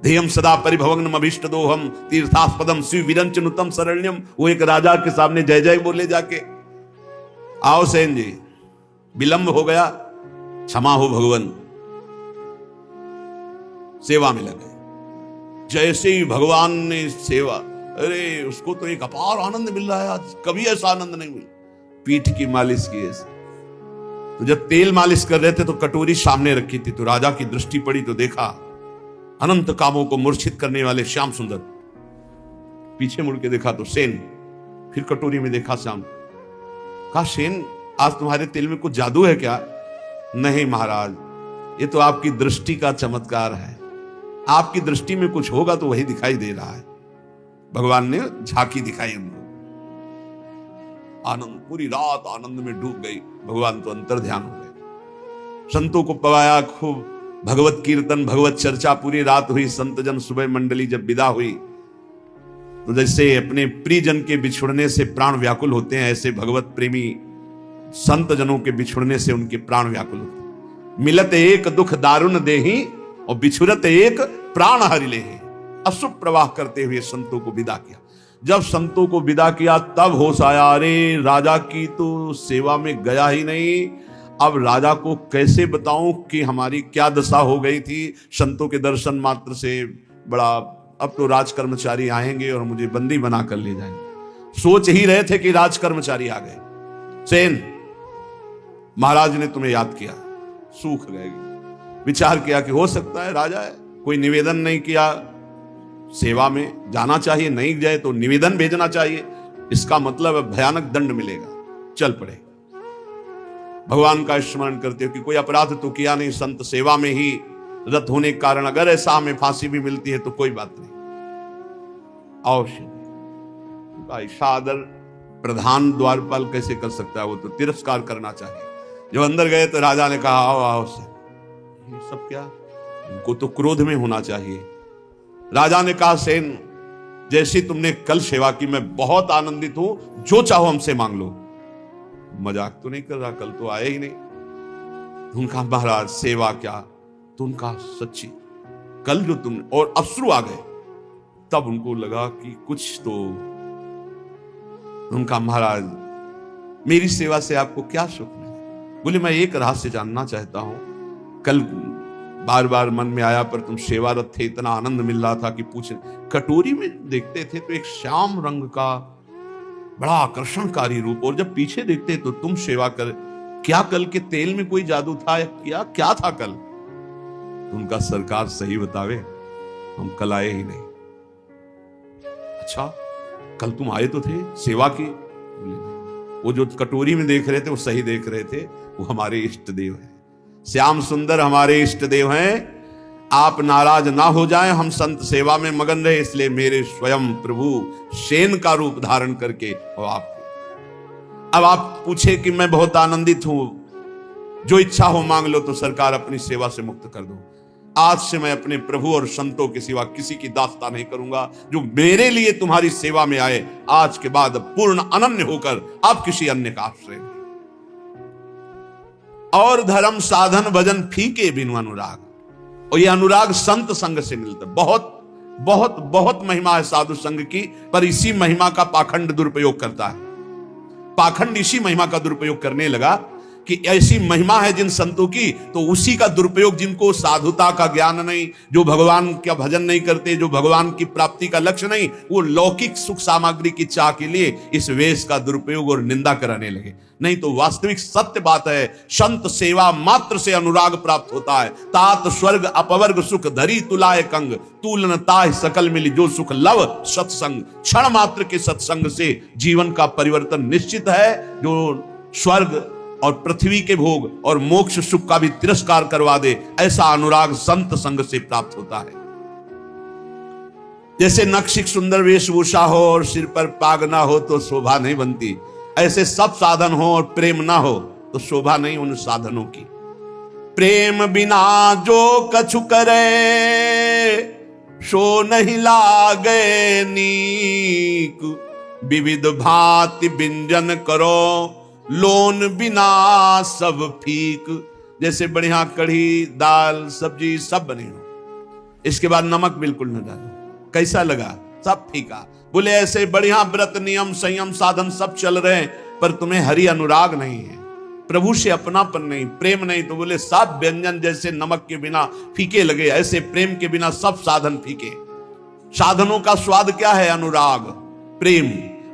ध्येयम सदा परिभवग्नम अभीष्ट दोहम तीर्थास्पदम शिव विरंचनुतम शरण्यम। वो एक राजा के सामने जय जय बोले जाके। आओ सेन जी, विलंब हो गया, क्षमा हो भगवान। सेवा में लगे। जैसे ही भगवान ने सेवा, अरे उसको तो एक अपार आनंद मिल रहा है आज, कभी ऐसा आनंद नहीं मिला। पीठ की मालिश की ऐसे। तो जब तेल मालिश कर रहे थे तो कटोरी सामने रखी थी, तो राजा की दृष्टि पड़ी तो देखा अनंत कामों को मूर्छित करने वाले श्याम सुंदर। पीछे मुड़ के देखा तो सेन, फिर कटोरी में देखा श्याम। कहा सेन, आज तुम्हारे तेल में कुछ जादू है क्या? नहीं महाराज, ये तो आपकी दृष्टि का चमत्कार है। आपकी दृष्टि में कुछ होगा तो वही दिखाई दे रहा है। भगवान ने झांकी दिखाई उनको। आनंद, पूरी रात आनंद में डूब गई। भगवान तो अंतर ध्यान हो गए। संतों को पवाया खूब, भगवत कीर्तन, भगवत चर्चा पूरी रात हुई। संत जन सुबह मंडली जब विदा हुई तो जैसे अपने प्रियजन के बिछुड़ने से प्राण व्याकुल होते हैं, ऐसे भगवत प्रेमी संत जनों के बिछुड़ने से उनके प्राण व्याकुल होते हैं। मिलत एक दुख दारुण देही और बिछुरत एक प्राण हरि लेहि। अशुभ प्रवाह करते हुए संतों को विदा किया। जब संतों को विदा किया तब होश आया, अरे राजा की तो सेवा में गया ही नहीं। अब राजा को कैसे बताऊं कि हमारी क्या दशा हो गई थी। संतों के दर्शन मात्र से बड़ा, अब तो राज कर्मचारी आएंगे और मुझे बंदी बना कर ले जाएंगे। सोच ही रहे थे कि राज कर्मचारी आ गए। सेन, महाराज ने तुम्हें याद किया, सूख गए। विचार किया कि हो सकता है राजा है, कोई निवेदन नहीं किया, सेवा में जाना चाहिए, नहीं जाए तो निवेदन भेजना चाहिए। इसका मतलब भयानक दंड मिलेगा। चल पड़े, भगवान का स्मरण करते हो कि कोई अपराध तो किया नहीं, संत सेवा में ही रत होने के कारण अगर ऐसा हमें फांसी भी मिलती है तो कोई बात नहीं। अवश्य ऐसा आदर प्रधान द्वारपाल कैसे कर सकता है? वो तो तिरस्कार करना चाहिए। जब अंदर गए तो राजा ने कहा आओ आओ से। ये सब क्या? इनको तो क्रोध में होना चाहिए। राजा ने कहा सेन, जैसी तुमने कल सेवा की मैं बहुत आनंदित हूं, जो चाहो हमसे मांग लो। मजाक तो नहीं कर रहा, कल तो आए ही नहीं। उनका महाराज सेवा क्या? तो उनका सच्ची कल जो तुम, और अश्रु आ गए। तब उनको लगा कि कुछ तो। उनका महाराज मेरी सेवा से आपको क्या सुख मिला? बोले मैं एक रहस्य जानना चाहता हूं। कल बार बार मन में आया पर तुम सेवारत थे, इतना आनंद मिल रहा था कि पूछ। कटोरी में देखते थे तो एक श्याम रंग का बड़ा आकर्षणकारी रूप, और जब पीछे देखते तो तुम सेवा कर। क्या कल के तेल में कोई जादू था या क्या था कल? उनका सरकार सही बतावे, हम कल आए ही नहीं। अच्छा, कल तुम आए तो थे सेवा की? वो जो कटोरी में देख रहे थे वो सही देख रहे थे, वो हमारे इष्ट देव हैं। श्याम सुंदर हमारे इष्ट देव हैं। आप नाराज ना हो जाएं, हम संत सेवा में मगन रहे, इसलिए मेरे स्वयं प्रभु शेन का रूप धारण करके और आपको। अब आप पूछे कि मैं बहुत आनंदित हूं, जो इच्छा हो मांग लो, तो सरकार अपनी सेवा से मुक्त कर दो। आज से मैं अपने प्रभु और संतों के सिवा किसी की दास्ता नहीं करूंगा। जो मेरे लिए तुम्हारी सेवा में आए, आज के बाद पूर्ण अनन्य होकर आप किसी अन्य का आश्रय नहीं। और धर्म साधन भजन फीके बिनु अनुराग। और ये अनुराग संत संग से मिलता है। बहुत बहुत बहुत महिमा है साधु संग की, पर इसी महिमा का पाखंड दुरुपयोग करता है। पाखंड इसी महिमा का दुरुपयोग करने लगा कि ऐसी महिमा है जिन संतों की, तो उसी का दुरुपयोग, जिनको साधुता का ज्ञान नहीं, जो भगवान का भजन नहीं करते, जो भगवान की प्राप्ति का लक्ष्य नहीं, वो लौकिक सुख सामग्री की चाह के लिए इस वेश का दुरुपयोग और निंदा कराने लगे। नहीं तो वास्तविक सत्य बात है, संत सेवा मात्र से अनुराग प्राप्त होता है। तात स्वर्ग अपवर्ग सुख धरी तुलाए कंग, तूलन ताह सकल मिली जो सुख लव सत्संग। क्षण मात्र के सत्संग से जीवन का परिवर्तन निश्चित है। जो स्वर्ग और पृथ्वी के भोग और मोक्ष सुख का भी तिरस्कार करवा दे, ऐसा अनुराग संत संग से प्राप्त होता है। जैसे नक्शिक सुंदर वेशभूषा हो और सिर पर पाग ना हो तो शोभा नहीं बनती, ऐसे सब साधन हो और प्रेम ना हो तो शोभा नहीं उन साधनों की। प्रेम बिना जो कछु करे सो नहीं लागे नीक, विविध भांति व्यंजन करो लोन बिना सब फीक। जैसे बढ़िया कढ़ी दाल सब्जी सब बने हो, इसके बाद नमक बिल्कुल न डालो, कैसा लगा? सब फीका। बोले ऐसे बढ़िया व्रत नियम संयम साधन सब चल रहे हैं, पर तुम्हें हरि अनुराग नहीं है, प्रभु से अपनापन नहीं, प्रेम नहीं, तो बोले सब व्यंजन जैसे नमक के बिना फीके लगे, ऐसे प्रेम के बिना सब साधन फीके। साधनों का स्वाद क्या है? अनुराग, प्रेम,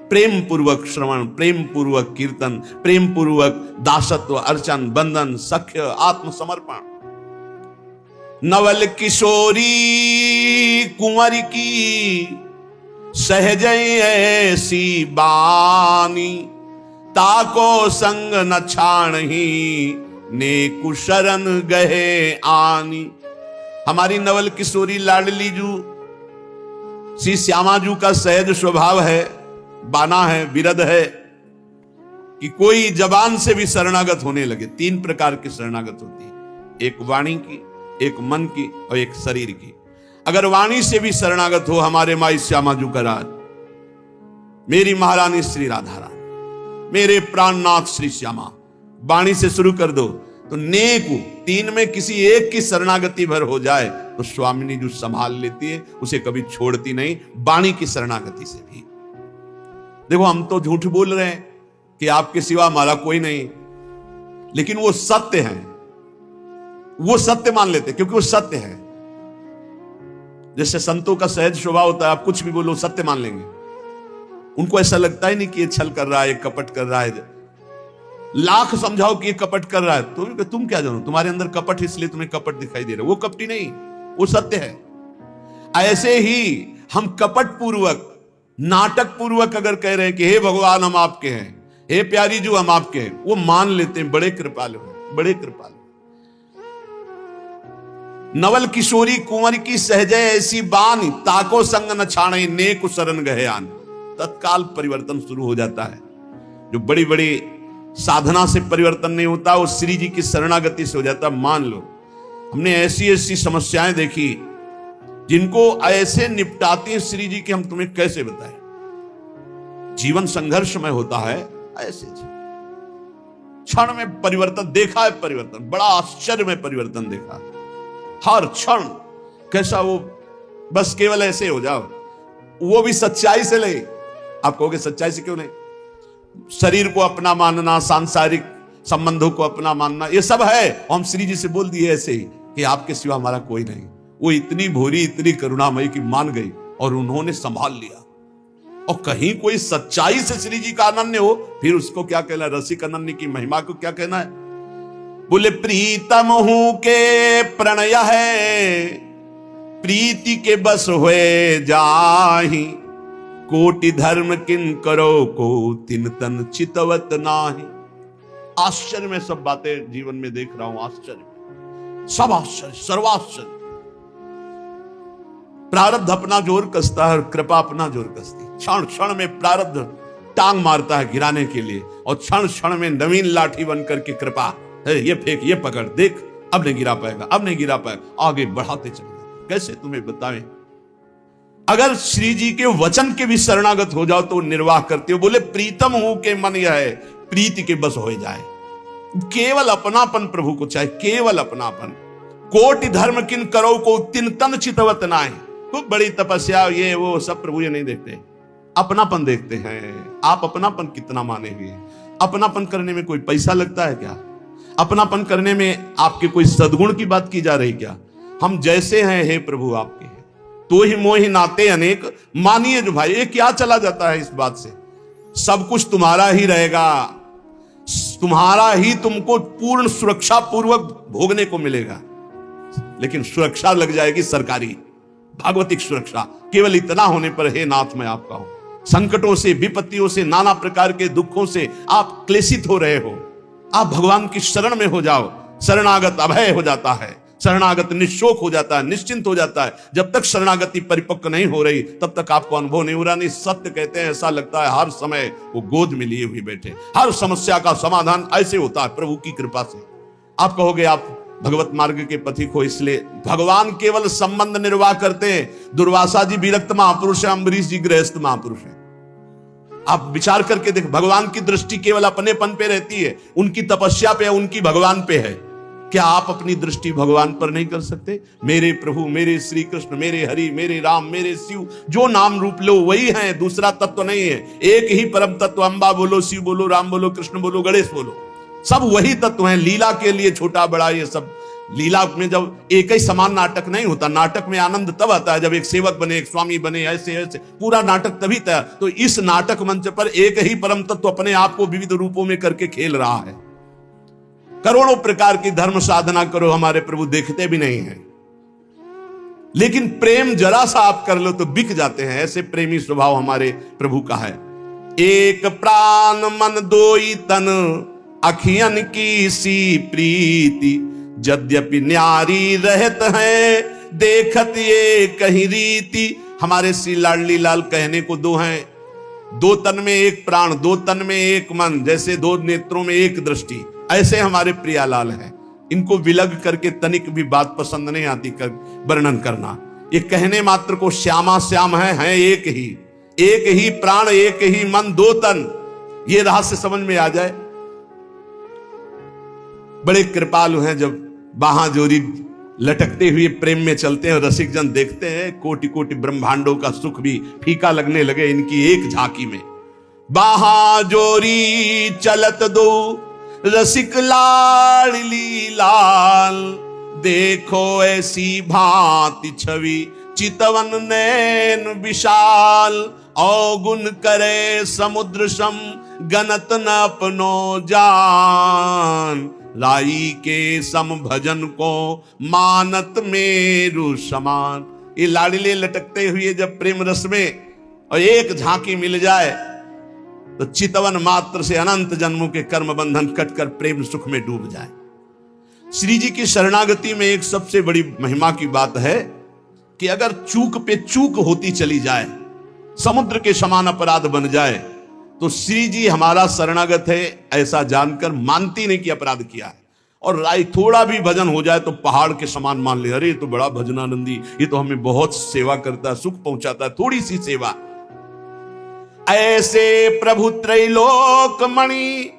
प्रेम पूर्वक श्रवण, प्रेम पूर्वक कीर्तन, प्रेम पूर्वक दासत्व, अर्चन, बंधन, सख्य, आत्मसमर्पण। नवल किशोरी कुंवर की सहज ऐसी बानी, ताको संग न छाणही नेकु शरण गहे आनी। हमारी नवल किशोरी लाडली जू श्री श्यामा जू का सहज स्वभाव है, बाना है, विरद है कि कोई जबान से भी शरणागत होने लगे। 3 प्रकार की शरणागत होती है, एक वाणी की, एक मन की और एक शरीर की। अगर वाणी से भी शरणागत हो, हमारे माई श्यामा जू का राज, मेरी महारानी श्री राधा रानी, मेरे प्राणनाथ श्री श्यामा, वाणी से शुरू कर दो तो नेकु 3 में किसी एक की शरणागति भर हो जाए तो स्वामिनी जो संभाल लेती है, उसे कभी छोड़ती नहीं, वाणी की शरणागति से भी। देखो हम तो झूठ बोल रहे हैं कि आपके सिवा हमारा कोई नहीं, लेकिन वो सत्य है, वो सत्य मान लेते क्योंकि वो सत्य है। जैसे संतों का सहज स्वभाव होता है, आप कुछ भी बोलो सत्य मान लेंगे। उनको ऐसा लगता ही नहीं कि ये छल कर रहा है, ये कपट कर रहा है। लाख समझाओ कि ये कपट कर रहा है तो तुम क्या जानो, तुम्हारे अंदर कपट इसलिए तुम्हें कपट दिखाई दे रहा है, वो कपटी नहीं, वो सत्य है। ऐसे ही हम कपट पूर्वक, नाटक पूर्वक अगर कह रहे हैं कि हे भगवान हम आपके हैं, हे प्यारी जो हम आपके हैं, वो मान लेते हैं। बड़े कृपालु हैं, बड़े कृपालु। नवल किशोरी कुंवर की सहजय ऐसी बानी, ताको संग न छाणे नेक शरण गहे आन। तत्काल परिवर्तन शुरू हो जाता है। जो बड़ी बड़ी साधना से परिवर्तन नहीं होता, वो श्री जी की शरणागति से हो जाता। मान लो हमने ऐसी ऐसी समस्याएं देखी जिनको ऐसे निपटाते हैं श्री जी की, हम तुम्हें कैसे बताएं। जीवन संघर्षमय होता है, ऐसे क्षण में परिवर्तन देखा है। परिवर्तन बड़ा आश्चर्य में परिवर्तन देखा। हर क्षण कैसा वो, बस केवल ऐसे हो जाओ, वो भी सच्चाई से ले। आप कहोगे सच्चाई से क्यों नहीं? शरीर को अपना मानना, सांसारिक संबंधों को अपना मानना, ये सब है। हम श्री जी से बोल दिए ऐसे ही कि आपके सिवा हमारा कोई नहीं। वो इतनी भोरी, इतनी करुणामयी की मान गई और उन्होंने संभाल लिया। और कहीं कोई सच्चाई से श्री जी का अनन्य हो, फिर उसको क्या कहना? रसिक अनन्य की महिमा को क्या कहना है? बोले प्रीतम हूं के प्रणय है, प्रीति के बस हुए जाहि, कोटि धर्म किन करो को तिन तन चितवत नाही। आश्चर्य में सब बातें जीवन में देख रहा हूं, आश्चर्य, सब आश्चर्य, सर्वाश्चर्य। प्रारब्ध अपना जोर कसता है और कृपा अपना जोर कसती। क्षण क्षण में प्रारब्ध टांग मारता है गिराने के लिए, और क्षण क्षण में नवीन लाठी बनकर के कृपा, ये फेंक, ये पकड़, देख अब नहीं गिरा पाएगा, अब नहीं गिरा पाएगा, आगे बढ़ाते चले। कैसे तुम्हें बताएं? अगर श्री जी के वचन के भी शरणागत हो जाओ तो निर्वाह करते हो। बोले प्रीतम हूं के मन यह है, प्रीति के बस हो जाए। केवल अपनापन प्रभु को चाहे, केवल अपनापन। कोटि धर्म किन करो को तिन तन चितवत नाहि। खूब बड़ी तपस्या, ये वो सब प्रभु ये नहीं देखते, अपनापन देखते हैं। आप अपनापन कितना माने हुए? अपनापन करने में कोई पैसा लगता है क्या? अपनापन करने में आपके कोई सद्गुण की बात की जा रही क्या? हम जैसे हैं हे प्रभु आपके हैं, तो ही मोहि नाते अनेक, मानिए जो भाई। ये क्या चला जाता है इस बात से? सब कुछ तुम्हारा ही रहेगा, तुम्हारा ही तुमको पूर्ण सुरक्षा पूर्वक भोगने को मिलेगा। लेकिन सुरक्षा लग जाएगी सरकारी, भागवतिक सुरक्षा। केवल इतना होने पर हे नाथ मैं आपका हूं। संकटों से, विपत्तियों से, नाना प्रकार के दुखों से आप क्लेशित हो रहे हो, आप भगवान की शरण में हो जाओ। शरणागत अभय हो जाता है, शरणागत निशोक हो जाता है, निश्चिंत हो जाता है। जब तक शरणागति परिपक्व नहीं हो रही तब तक आपको अनुभव नहीं हो रहा। नहीं, सत्य कहते हैं, ऐसा लगता है हर समय वो गोद में लिए हुए बैठे। हर समस्या का समाधान ऐसे होता है प्रभु की कृपा से। आप कहोगे आप भगवत मार्ग के पथिक हो, इसलिए भगवान केवल संबंध निर्वाह करते हैं। दुर्वासा जी विरक्त महापुरुष है, अम्बरीश जी गृहस्थ महापुरुष है। आप विचार करके देख, भगवान की दृष्टि केवल अपनेपन पे रहती है, उनकी तपस्या पे, उनकी भगवान पे है। क्या आप अपनी दृष्टि भगवान पर नहीं कर सकते? मेरे प्रभु, मेरे श्री कृष्ण, मेरे हरि, मेरे राम, मेरे शिव, जो नाम रूप लो वही है, दूसरा तत्व नहीं है। एक ही परम तत्व, अम्बा बोलो, शिव बोलो, राम बोलो, कृष्ण बोलो, गणेश बोलो, सब वही तत्व हैं। लीला के लिए छोटा बड़ा ये सब, लीला में जब एक ही समान नाटक नहीं होता। नाटक में आनंद तब आता है जब एक सेवक बने, एक स्वामी बने, ऐसे ऐसे पूरा नाटक तभी तैयार। तो इस नाटक मंच पर एक ही परम तत्व अपने आप को विविध रूपों में करके खेल रहा है। करोड़ों प्रकार की धर्म साधना करो, हमारे प्रभु देखते भी नहीं हैं, लेकिन प्रेम जरा सा आप कर लो तो बिक जाते हैं। ऐसे प्रेमी स्वभाव हमारे प्रभु का है। एक प्राण मन दोई तन, अखियन की सी प्रीति, यद्यपि न्यारी रहत है, देखत ये कहीं रीति। हमारे श्री लाडली लाल कहने को दो हैं, दो तन में एक प्राण, दो तन में एक मन, जैसे दो नेत्रों में एक दृष्टि, ऐसे हमारे प्रियालाल हैं। इनको विलग करके तनिक भी बात पसंद नहीं आती कर वर्णन करना। ये कहने मात्र को श्यामा श्याम है एक ही प्राण, एक ही मन, दो तन। ये रहस्य समझ में आ जाए। बड़े कृपालु हैं, जब बाहां जोरी लटकते हुए प्रेम में चलते हैं, रसिक जन देखते हैं, कोटि कोटि ब्रह्मांडों का सुख भी फीका लगने लगे इनकी एक झांकी में। बाहां जोरी चलत दो, रसिक लाडली लाल, देखो ऐसी भांति छवि, चितवन नैन विशाल, अवगुण करे समुद्र सम, गणत न अपनो जान, लाई के सम भजन को मानत मेरु समान। ये लाडले लटकते हुए जब प्रेम रस में और एक झांकी मिल जाए तो चितवन मात्र से अनंत जन्मों के कर्म बंधन कटकर प्रेम सुख में डूब जाए। श्री जी की शरणागति में एक सबसे बड़ी महिमा की बात है कि अगर चूक पे चूक होती चली जाए, समुद्र के समान अपराध बन जाए, तो श्री जी हमारा शरणागत है ऐसा जानकर मानती नहीं कि अपराध किया है। और राय थोड़ा भी भजन हो जाए तो पहाड़ के समान मान ले, अरे ये तो बड़ा भजनानंदी, ये तो हमें बहुत सेवा करता है, सुख पहुंचाता है, थोड़ी सी सेवा। ऐसे प्रभु त्रैलोक मणि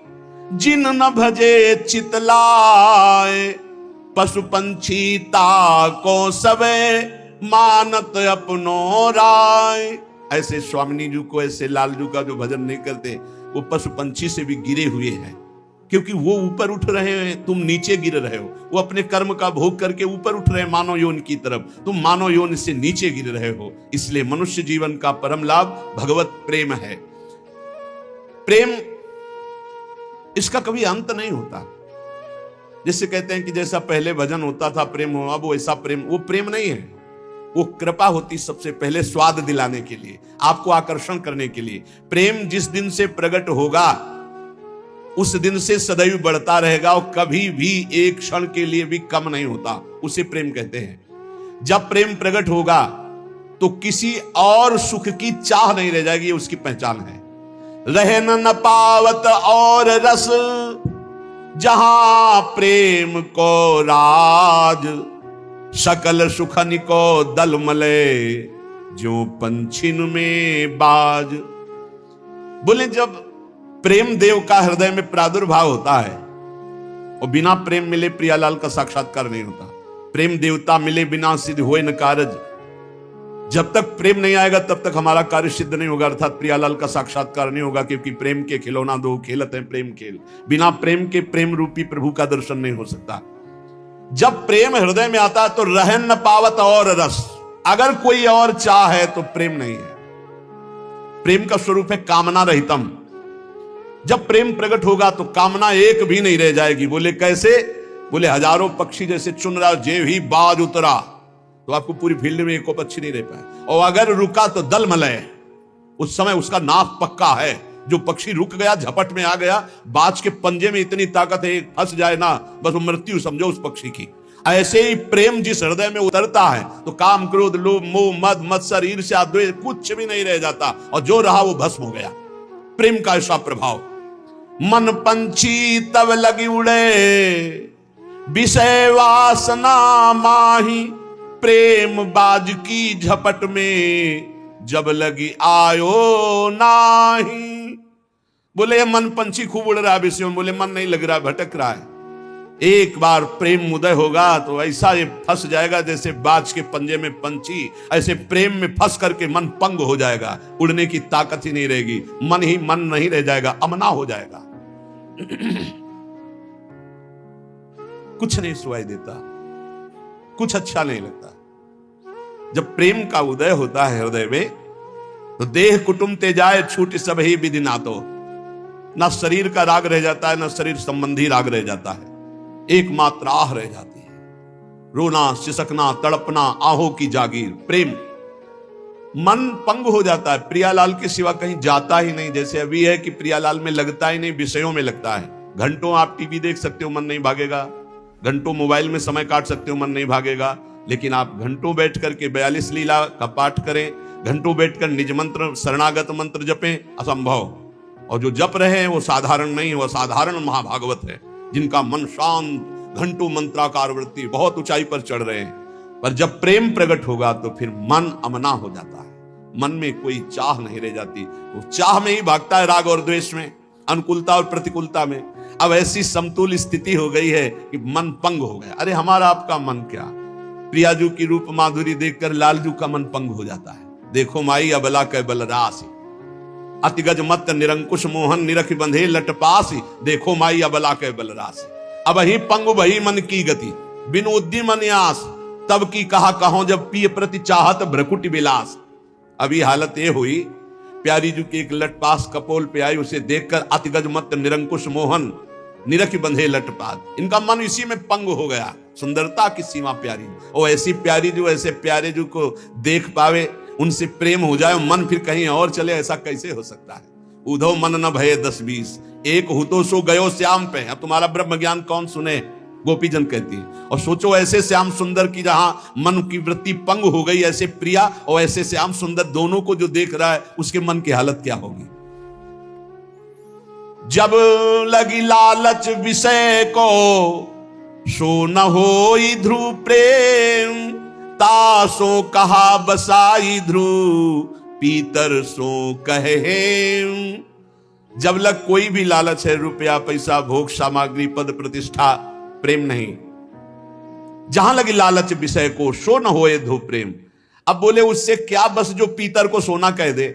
जिन न भजे चितलाए, पशु पंछी ताको सबे मानत अपनो राय। ऐसे स्वामिनी जी को, ऐसे लालजू का जो भजन नहीं करते, वो पशु पंछी से भी गिरे हुए हैं, क्योंकि वो ऊपर उठ रहे हैं, तुम नीचे गिर रहे हो। वो अपने कर्म का भोग करके ऊपर उठ रहे हैं मानव यौन की तरफ, तुम मानव यौन से नीचे गिर रहे हो। इसलिए मनुष्य जीवन का परम लाभ भगवत प्रेम है। प्रेम इसका कभी अंत नहीं होता। जिससे कहते हैं कि जैसा पहले भजन होता था प्रेम हो, अब वैसा प्रेम, वो प्रेम नहीं है, वो कृपा होती सबसे पहले स्वाद दिलाने के लिए, आपको आकर्षण करने के लिए। प्रेम जिस दिन से प्रकट होगा उस दिन से सदैव बढ़ता रहेगा और कभी भी एक क्षण के लिए भी कम नहीं होता, उसे प्रेम कहते हैं। जब प्रेम प्रकट होगा तो किसी और सुख की चाह नहीं रह जाएगी, ये उसकी पहचान है। रहे न पावत और रस जहां प्रेम को राज, सकल सुखन को दल मले जो पंछिन में बाज। बोले जब प्रेम देव का हृदय में प्रादुर्भाव होता है और बिना प्रेम मिले प्रियालाल का साक्षात्कार नहीं होता। प्रेम देवता मिले बिना सिद्ध होए न कारज। जब तक प्रेम नहीं आएगा तब तक हमारा कार्य सिद्ध नहीं होगा, अर्थात प्रियालाल का साक्षात्कार नहीं होगा, क्योंकि प्रेम के खिलौना दो खेलत है प्रेम खेल। बिना प्रेम के प्रेम रूपी प्रभु का दर्शन नहीं हो सकता। जब प्रेम हृदय में आता है तो रहन न पावत और रस, अगर कोई और चाह है तो प्रेम नहीं है। प्रेम का स्वरूप है कामना रहितम। जब प्रेम प्रकट होगा तो कामना एक भी नहीं रह जाएगी। बोले कैसे? बोले हजारों पक्षी जैसे चुन रहा, जे ही बाज उतरा तो आपको पूरी फील्ड में एक पक्षी नहीं रह पाए, और अगर रुका तो दल मलय, उस समय उसका नाक पक्का है। जो पक्षी रुक गया, झपट में आ गया, बाज के पंजे में इतनी ताकत है, फंस जाए ना बस वो मृत्यु समझो उस पक्षी की। ऐसे ही प्रेम जिस हृदय में उतरता है तो काम क्रोध लोभ मोह मद मत्सर ईर्ष्या द्वेष कुछ भी नहीं रह जाता, और जो रहा वो भस्म हो गया। प्रेम का ऐसा प्रभाव। मन पंछी तब लगी उड़े विषय वासना माही, प्रेम बाज की झपट में जब लगी आयो नाही। बोले मन पंछी खूब उड़ रहा है विषय में, बोले मन नहीं लग रहा, भटक रहा है। एक बार प्रेम उदय होगा तो ऐसा ये फंस जाएगा जैसे बाज के पंजे में पंछी, ऐसे प्रेम में फंस करके मन पंग हो जाएगा, उड़ने की ताकत ही नहीं रहेगी, मन ही मन नहीं रह जाएगा, अमना हो जाएगा। कुछ नहीं सुनाई देता, कुछ अच्छा नहीं लगता। जब प्रेम का उदय होता है हृदय में तो देह कुटुंब ते जाए छूट सब ही विधि नातो। ना शरीर का राग रह जाता है, ना शरीर संबंधी राग रह जाता है, एकमात्र आह रह जाती है। रोना सिसकना तड़पना आहों की जागीर। प्रेम मन पंग हो जाता है, प्रियालाल के सिवा कहीं जाता ही नहीं। जैसे अभी है कि प्रियालाल में लगता ही नहीं, विषयों में लगता है। घंटों आप टीवी देख सकते हो, मन नहीं भागेगा। घंटों मोबाइल में समय काट सकते हो, मन नहीं भागेगा। लेकिन आप घंटों बैठ करके 42 लीला का पाठ करें, घंटों बैठकर निज मंत्र शरणागत मंत्र जपें, असंभव। और जो जप रहे हैं वो साधारण नहीं, वो साधारण महाभागवत है, जिनका मन शांत, घंटों मंत्राकार वृत्ति, बहुत ऊंचाई पर चढ़ रहे हैं। पर जब प्रेम प्रकट होगा तो फिर मन अमना हो जाता है, मन में कोई चाह नहीं रह जाती। वो चाह में ही भागता है, राग और द्वेष में, अनुकूलता और प्रतिकूलता में। अब ऐसी समतुल स्थिति हो गई है कि मन पंग हो गया। अरे हमारा आपका मन क्या, प्रियाजू की रूप माधुरी देखकर लालजू का मन पंग हो जाता है। देखो माई अबला के बलरासी, अतिगज मत निरंकुश मोहन निरख बंधे लटपासी। देखो माई अबला के बलरासी, अब ही पंग भई मन की गति, बिन उद्यम न्यास, तब की कहा कहो जब पिय प्रति चाहत भ्रकुट विलास। अभी हालत ये हुई, प्यारी जू की एक लटपास कपोल पे आई, उसे देखकर अतिगज मत निरंकुश मोहन निरख बंधे लटपात, इनका मन इसी में पंग हो गया, सुंदरता की सीमा प्यारी, और ऐसी प्यारी जो ऐसे प्यारे जो को देख पावे, उनसे प्रेम हो जाए, मन फिर कहीं और चले, ऐसा कैसे हो सकता है। उधो मन न भये 10-20, एक हो तो सो गयो श्याम पे। अब तुम्हारा ब्रह्म ज्ञान कौन सुने, गोपीजन कहती है। और सोचो ऐसे श्याम सुंदर की जहां मन की वृत्ति पंग हो गई, ऐसे प्रिया और ऐसे श्याम सुंदर दोनों को जो देख रहा है, उसके मन की हालत क्या होगी। जब लगी लालच विषय को, सो न होई ध्रुव प्रेम, तासो कहा बसाई ध्रुव, पीतर सो कहे। जब लग कोई भी लालच है, रुपया पैसा भोग सामग्री पद प्रतिष्ठा, प्रेम नहीं। जहां लगी लालच विषय को, सो न होए ध्रुव प्रेम। अब बोले उससे क्या बस जो पीतर को सोना कह दे।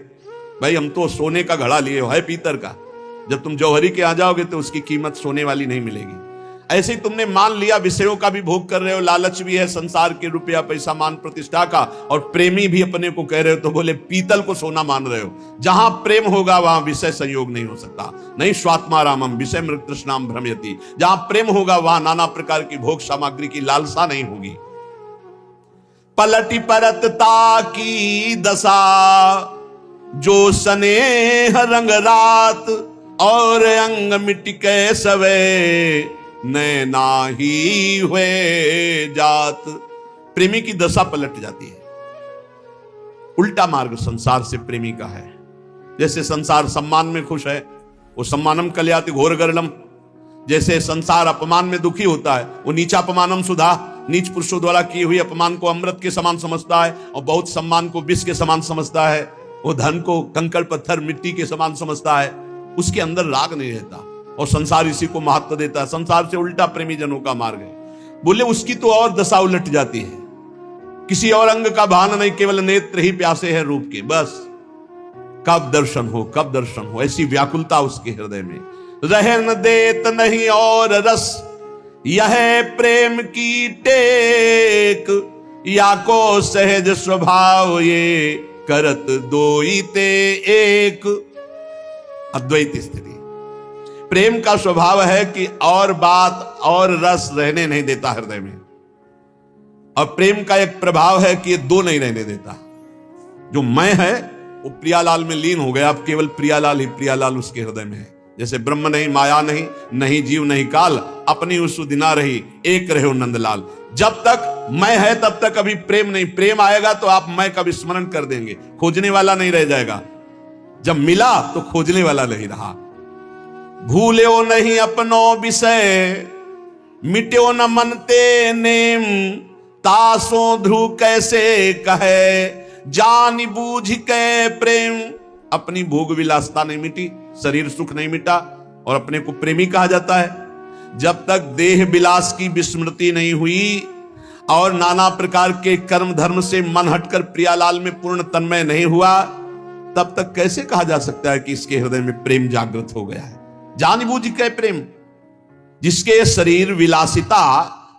भाई हम तो सोने का घड़ा लिए है पीतर का, जब तुम जौहरी के आ जाओगे तो उसकी कीमत सोने वाली नहीं मिलेगी। ऐसे ही तुमने मान लिया विषयों का भी भोग कर रहे हो, लालच भी है संसार के रुपया पैसा मान प्रतिष्ठा का, और प्रेमी भी अपने को कह रहे हो, तो बोले पीतल को सोना मान रहे हो। जहां प्रेम होगा वहां विषय संयोग नहीं हो सकता। नहीं स्वात्मारामम विषय मृत तृष्णाम भ्रमयति, जहां प्रेम होगा वहां नाना प्रकार की भोग सामग्री की लालसा नहीं होगी। पलटी परतता की दशा, जो स्नेह रंग रात, और अंग मिट के सवे, नैना ही हुए जात। प्रेमी की दशा पलट जाती है। उल्टा मार्ग संसार से प्रेमी का है। जैसे संसार सम्मान में खुश है, वो सम्मानम कल्याति घोर गर्लम। जैसे संसार अपमान में दुखी होता है, वो नीचा अपमानम सुधा, नीच पुरुषों द्वारा की हुई अपमान को अमृत के समान समझता है, और बहुत सम्मान को विष के समान समझता है। वो धन को कंकड़ पत्थर मिट्टी के समान समझता है, उसके अंदर राग नहीं रहता, और संसार इसी को महत्व देता है। संसार से उल्टा प्रेमी जनों का मार्ग है। बोले उसकी तो और दशा उलट जाती है। किसी और अंग का भान नहीं, केवल नेत्र ही प्यासे है रूप के, बस कब दर्शन हो, कब दर्शन हो, ऐसी व्याकुलता उसके हृदय में। रह न देत नहीं और रस, यह प्रेम की टेक, या को सहज स्वभाव ये, करत दोई ते एक। अद्वैत स्थिति। प्रेम का स्वभाव है कि और बात और रस रहने नहीं देता हृदय में, और प्रेम का एक प्रभाव है कि ये दो नहीं रहने देता। जो मैं है वो प्रियालाल में लीन हो गया, अब केवल प्रियालाल ही प्रियालाल उसके हृदय में है। जैसे ब्रह्म नहीं, माया नहीं, नहीं जीव नहीं काल, अपनी उस दिना रही, एक रहे नंदलाल। जब तक मैं है तब तक अभी प्रेम नहीं। प्रेम आएगा तो आप मैं का विस्मरण कर देंगे, खोजने वाला नहीं रह जाएगा। जब मिला तो खोजने वाला नहीं रहा। भूल्यो नहीं अपनो विषय, मिट्यो न मनते नेम, तासो ध्रुव कैसे कहे, जान बूझ के प्रेम। अपनी भोग विलासता नहीं मिटी, शरीर सुख नहीं मिटा, और अपने को प्रेमी कहा जाता है। जब तक देह विलास की विस्मृति नहीं हुई और नाना प्रकार के कर्म धर्म से मन हटकर प्रियालाल में पूर्ण तन्मय नहीं हुआ, तब तक कैसे कहा जा सकता है कि इसके हृदय में प्रेम जागृत हो गया है। जानबूझ के प्रेम, जिसके शरीर विलासिता,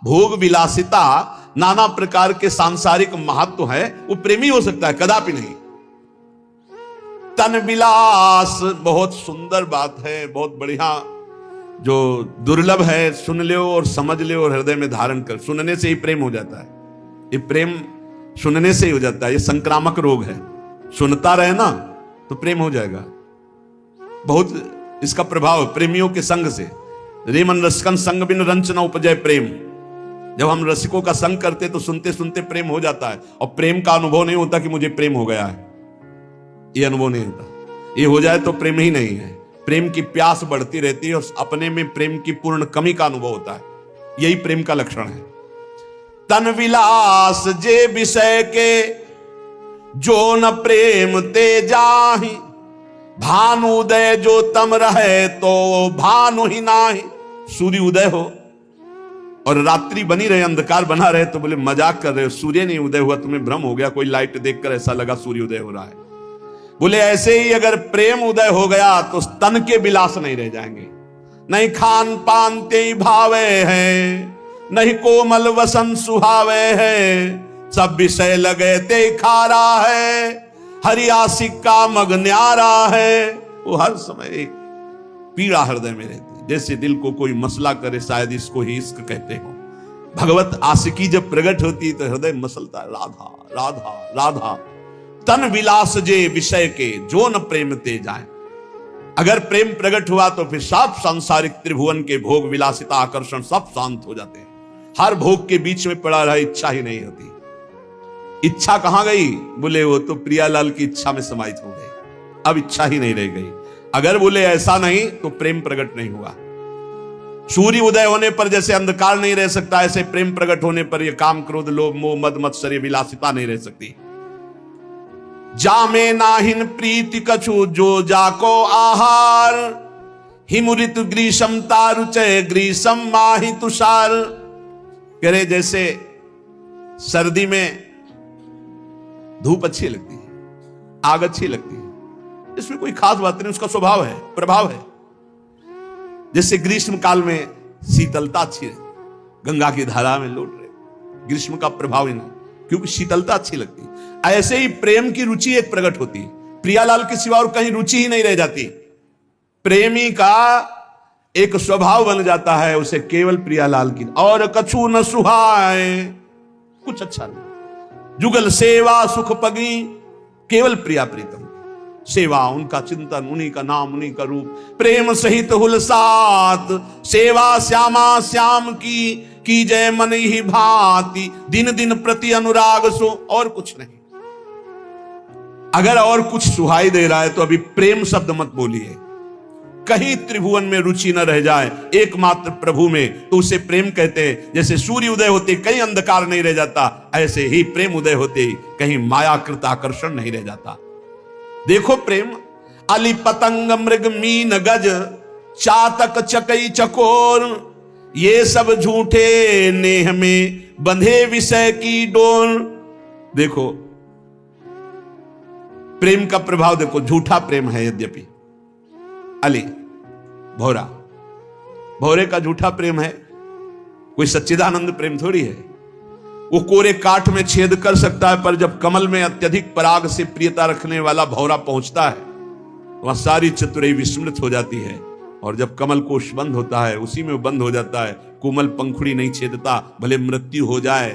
भोग विलासिता, नाना प्रकार के सांसारिक महत्व है, वो प्रेमी हो सकता है? कदापि नहीं। तन विलास बहुत सुंदर बात है, बहुत बढ़िया, जो दुर्लभ है। सुन ले और समझ ले और हृदय में धारण कर। सुनने से ही प्रेम हो जाता है। ये प्रेम सुनने से ही हो जाता है। ये संक्रामक रोग है। सुनता रहे ना तो प्रेम हो जाएगा। बहुत इसका प्रभाव प्रेमियों के संग से। रेमन रसकन संग बिन रंच न उपजय प्रेम। जब हम रसिकों का संग करते तो सुनते सुनते प्रेम हो जाता है, और प्रेम का अनुभव नहीं होता कि मुझे प्रेम हो गया है। ये अनुभव नहीं होता। ये हो जाए तो प्रेम ही नहीं है। प्रेम की प्यास बढ़ती रहती है और अपने में प्रेम की पूर्ण कमी का अनुभव होता है। यही प्रेम का लक्षण है। तन विलास जे विषय के, जो न प्रेम ते जाहि, भानु उदय जो तम रहे तो भानु ही नाही। सूर्य उदय हो और रात्रि बनी रहे, अंधकार बना रहे, तो बोले मजाक कर रहे हो, सूर्य नहीं उदय हुआ, तुम्हें भ्रम हो गया, कोई लाइट देखकर ऐसा लगा सूर्य उदय हो रहा है। बोले ऐसे ही अगर प्रेम उदय हो गया तो तन के विलास नहीं रह जाएंगे। नहीं खान पान ते भावे है, नहीं कोमल वसन सुहावे है, सब विषय लगे ते खारा है, हरि आशिक का मग न्यारा है। वो हर समय एक पीड़ा हृदय में रहती है, जैसे दिल को कोई मसला करे, शायद इसको ही इश्क कहते हो। भगवत आशिकी जब प्रकट होती तो हृदय मसलता है, राधा राधा राधा। तन विलास जे विषय के जो न प्रेम ते जाए। अगर प्रेम प्रकट हुआ तो फिर सब सांसारिक त्रिभुवन के भोग विलासिता आकर्षण सब शांत हो जाते हैं। हर भोग के बीच में पड़ा रहा, इच्छा ही नहीं होती। इच्छा कहां गई? बोले वो तो प्रियालाल की इच्छा में समाहित हो गई, अब इच्छा ही नहीं रह गई। अगर बोले ऐसा नहीं तो प्रेम प्रकट नहीं हुआ। सूर्य उदय होने पर जैसे अंधकार नहीं रह सकता, ऐसे प्रेम प्रकट होने पर यह काम क्रोध लोभ मोह मद मत्सर्य विलासिता नहीं रह सकती। जामे नाहिन प्रीति कछु जो जाको आहार, हिमुरित ग्रीष्म तारुचय ग्रीष्म माहि तुषार। कह रहे जैसे सर्दी में धूप अच्छी लगती है, आग अच्छी लगती है, इसमें कोई खास बात नहीं, उसका स्वभाव है, प्रभाव है। जैसे ग्रीष्म काल में शीतलता अच्छी है, गंगा की धारा में लौट रहे, ग्रीष्म का प्रभाव ही नहीं, क्योंकि शीतलता अच्छी लगती है। ऐसे ही प्रेम की रुचि एक प्रकट होती है, प्रियालाल के सिवा और कहीं रुचि ही नहीं रह जाती। प्रेमी का एक स्वभाव बन जाता है, उसे केवल प्रियालाल की और कछु न सुहाए, कुछ अच्छा नहीं। जुगल सेवा सुख पगी, केवल प्रिया प्रीतम सेवा, उनका चिंतन, उन्हीं का नाम, उन्हीं का रूप। प्रेम सहित हुलसात सेवा श्यामा श्याम की जय मन ही भांति, दिन दिन प्रति अनुराग सो, और कुछ नहीं। अगर और कुछ सुहाई दे रहा है तो अभी प्रेम शब्द मत बोलिए। कहीं त्रिभुवन में रुचि न रह जाए, एकमात्र प्रभु में, तो उसे प्रेम कहते हैं। जैसे सूर्य उदय होते कहीं अंधकार नहीं रह जाता, ऐसे ही प्रेम उदय होते ही कहीं मायाकृत आकर्षण नहीं रह जाता। देखो प्रेम, अली पतंग मृग मीन गज चातक चकई चकोर, ये सब झूठे नेह में बंधे विषय की डोर। देखो प्रेम का प्रभाव देखो, झूठा प्रेम है यद्यपि। अली भौरा, भौरे का झूठा प्रेम है, कोई सच्चिदानंद प्रेम थोड़ी है। वो कोरे काठ में छेद कर सकता है, पर जब कमल में अत्यधिक पराग से प्रियता रखने वाला भौरा पहुंचता है, वह सारी चतुराई विस्मृत हो जाती है। और जब कमल कोश बंद होता है, उसी में वो बंद हो जाता है। कोमल पंखुड़ी नहीं छेदता, भले मृत्यु हो जाए,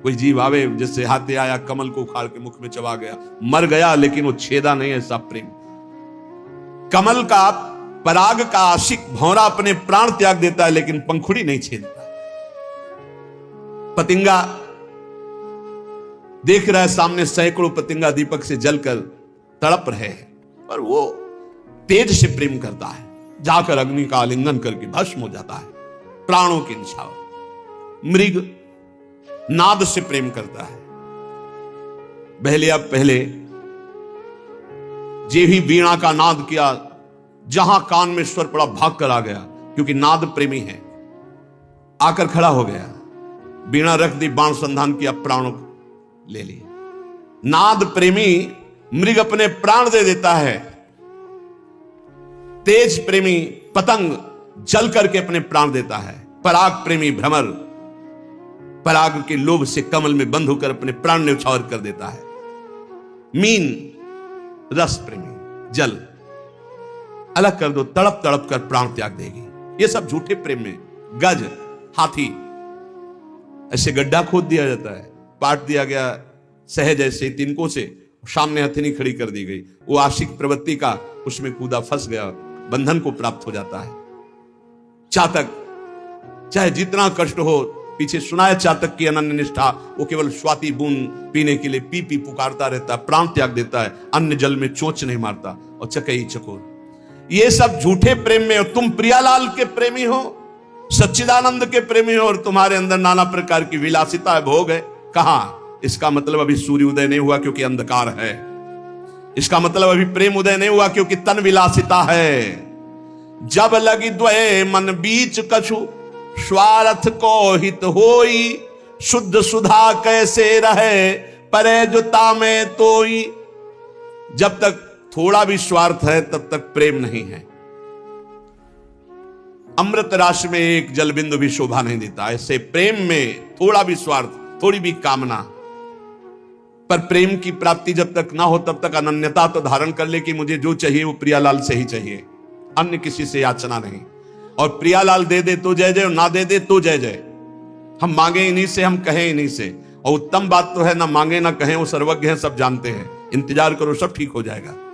कोई जीव आवे, जैसे हाथी आया कमल को उखाड़ के मुख में चबा गया, मर गया, लेकिन वो छेदा नहीं। ऐसा प्रेम, कमल का पराग का आशिक भौरा अपने प्राण त्याग देता है, लेकिन पंखुड़ी नहीं छेदता। पतिंगा देख रहा है सामने सैकड़ों पतिंगा दीपक से जलकर तड़प रहे हैं, पर वो तेज से प्रेम करता है, जाकर अग्नि का आलिंगन करके भस्म हो जाता है, प्राणों के निछावर। मृग नाद से प्रेम करता है। पहले जे भी वीणा का नाद किया, जहां कान में स्वर पड़ा भाग कर आ गया, क्योंकि नाद प्रेमी है। आकर खड़ा हो गया, वीणा रख दी, बाण संधान किया, प्राणों ले लिए। नाद प्रेमी मृग अपने प्राण दे देता है। तेज प्रेमी पतंग जल करके अपने प्राण देता है। पराग प्रेमी भ्रमर पराग के लोभ से कमल में बंद होकर अपने प्राण न्यौछावर कर देता है। मीन रस प्रेमी जल अलग कर दो, तड़प तड़प कर प्राण त्याग देगी। ये सब झूठे प्रेम में। गज हाथी, ऐसे गड्ढा खोद दिया जाता है, पाट दिया गया सहज ऐसे तिनकों से, सामने हथनी खड़ी कर दी गई, वो आशिक प्रवृत्ति का उसमें कूदा, फंस गया, बंधन को प्राप्त हो जाता है। चातक, चाहे जितना कष्ट हो, पीछे सुना है चातक की अनन्य निष्ठा, वो केवल स्वाति बूंद पीने के लिए पी पी पुकारता रहता है, प्राण त्याग देता है, अन्य जल में चोंच नहीं मारता। और चकई चकोर, ये सब झूठे प्रेम में हो। तुम प्रियालाल के प्रेमी हो, सच्चिदानंद के प्रेमी हो, और तुम्हारे अंदर नाना प्रकार की विलासिता है, भोग है। कहां? इसका मतलब अभी सूर्य उदय नहीं हुआ, क्योंकि अंधकार है। इसका मतलब अभी प्रेम उदय नहीं हुआ, क्योंकि तन विलासिता है। जब लगी द्वय मन बीच कछु, स्वार्थ को हित होई, शुद्ध सुधा कैसे रहे, परे जुता में तोई। जब तक थोड़ा भी स्वार्थ है, तब तक प्रेम नहीं है। अमृत राशि में एक जल बिंदु भी शोभा नहीं देता। ऐसे प्रेम में थोड़ा भी स्वार्थ, थोड़ी भी कामना, पर प्रेम की प्राप्ति जब तक ना हो, तब तक अनन्यता तो धारण कर ले कि मुझे जो चाहिए वो प्रियालाल से ही चाहिए, अन्य किसी से याचना नहीं। और प्रियालाल दे दे तो जय जय, और ना दे दे तो जय जय। हम मांगे इन्हीं से, हम कहें इन्हीं से। और उत्तम बात तो है, ना मांगे ना कहें, वो सर्वज्ञ हैं, सब जानते हैं। इंतजार करो, सब ठीक हो जाएगा।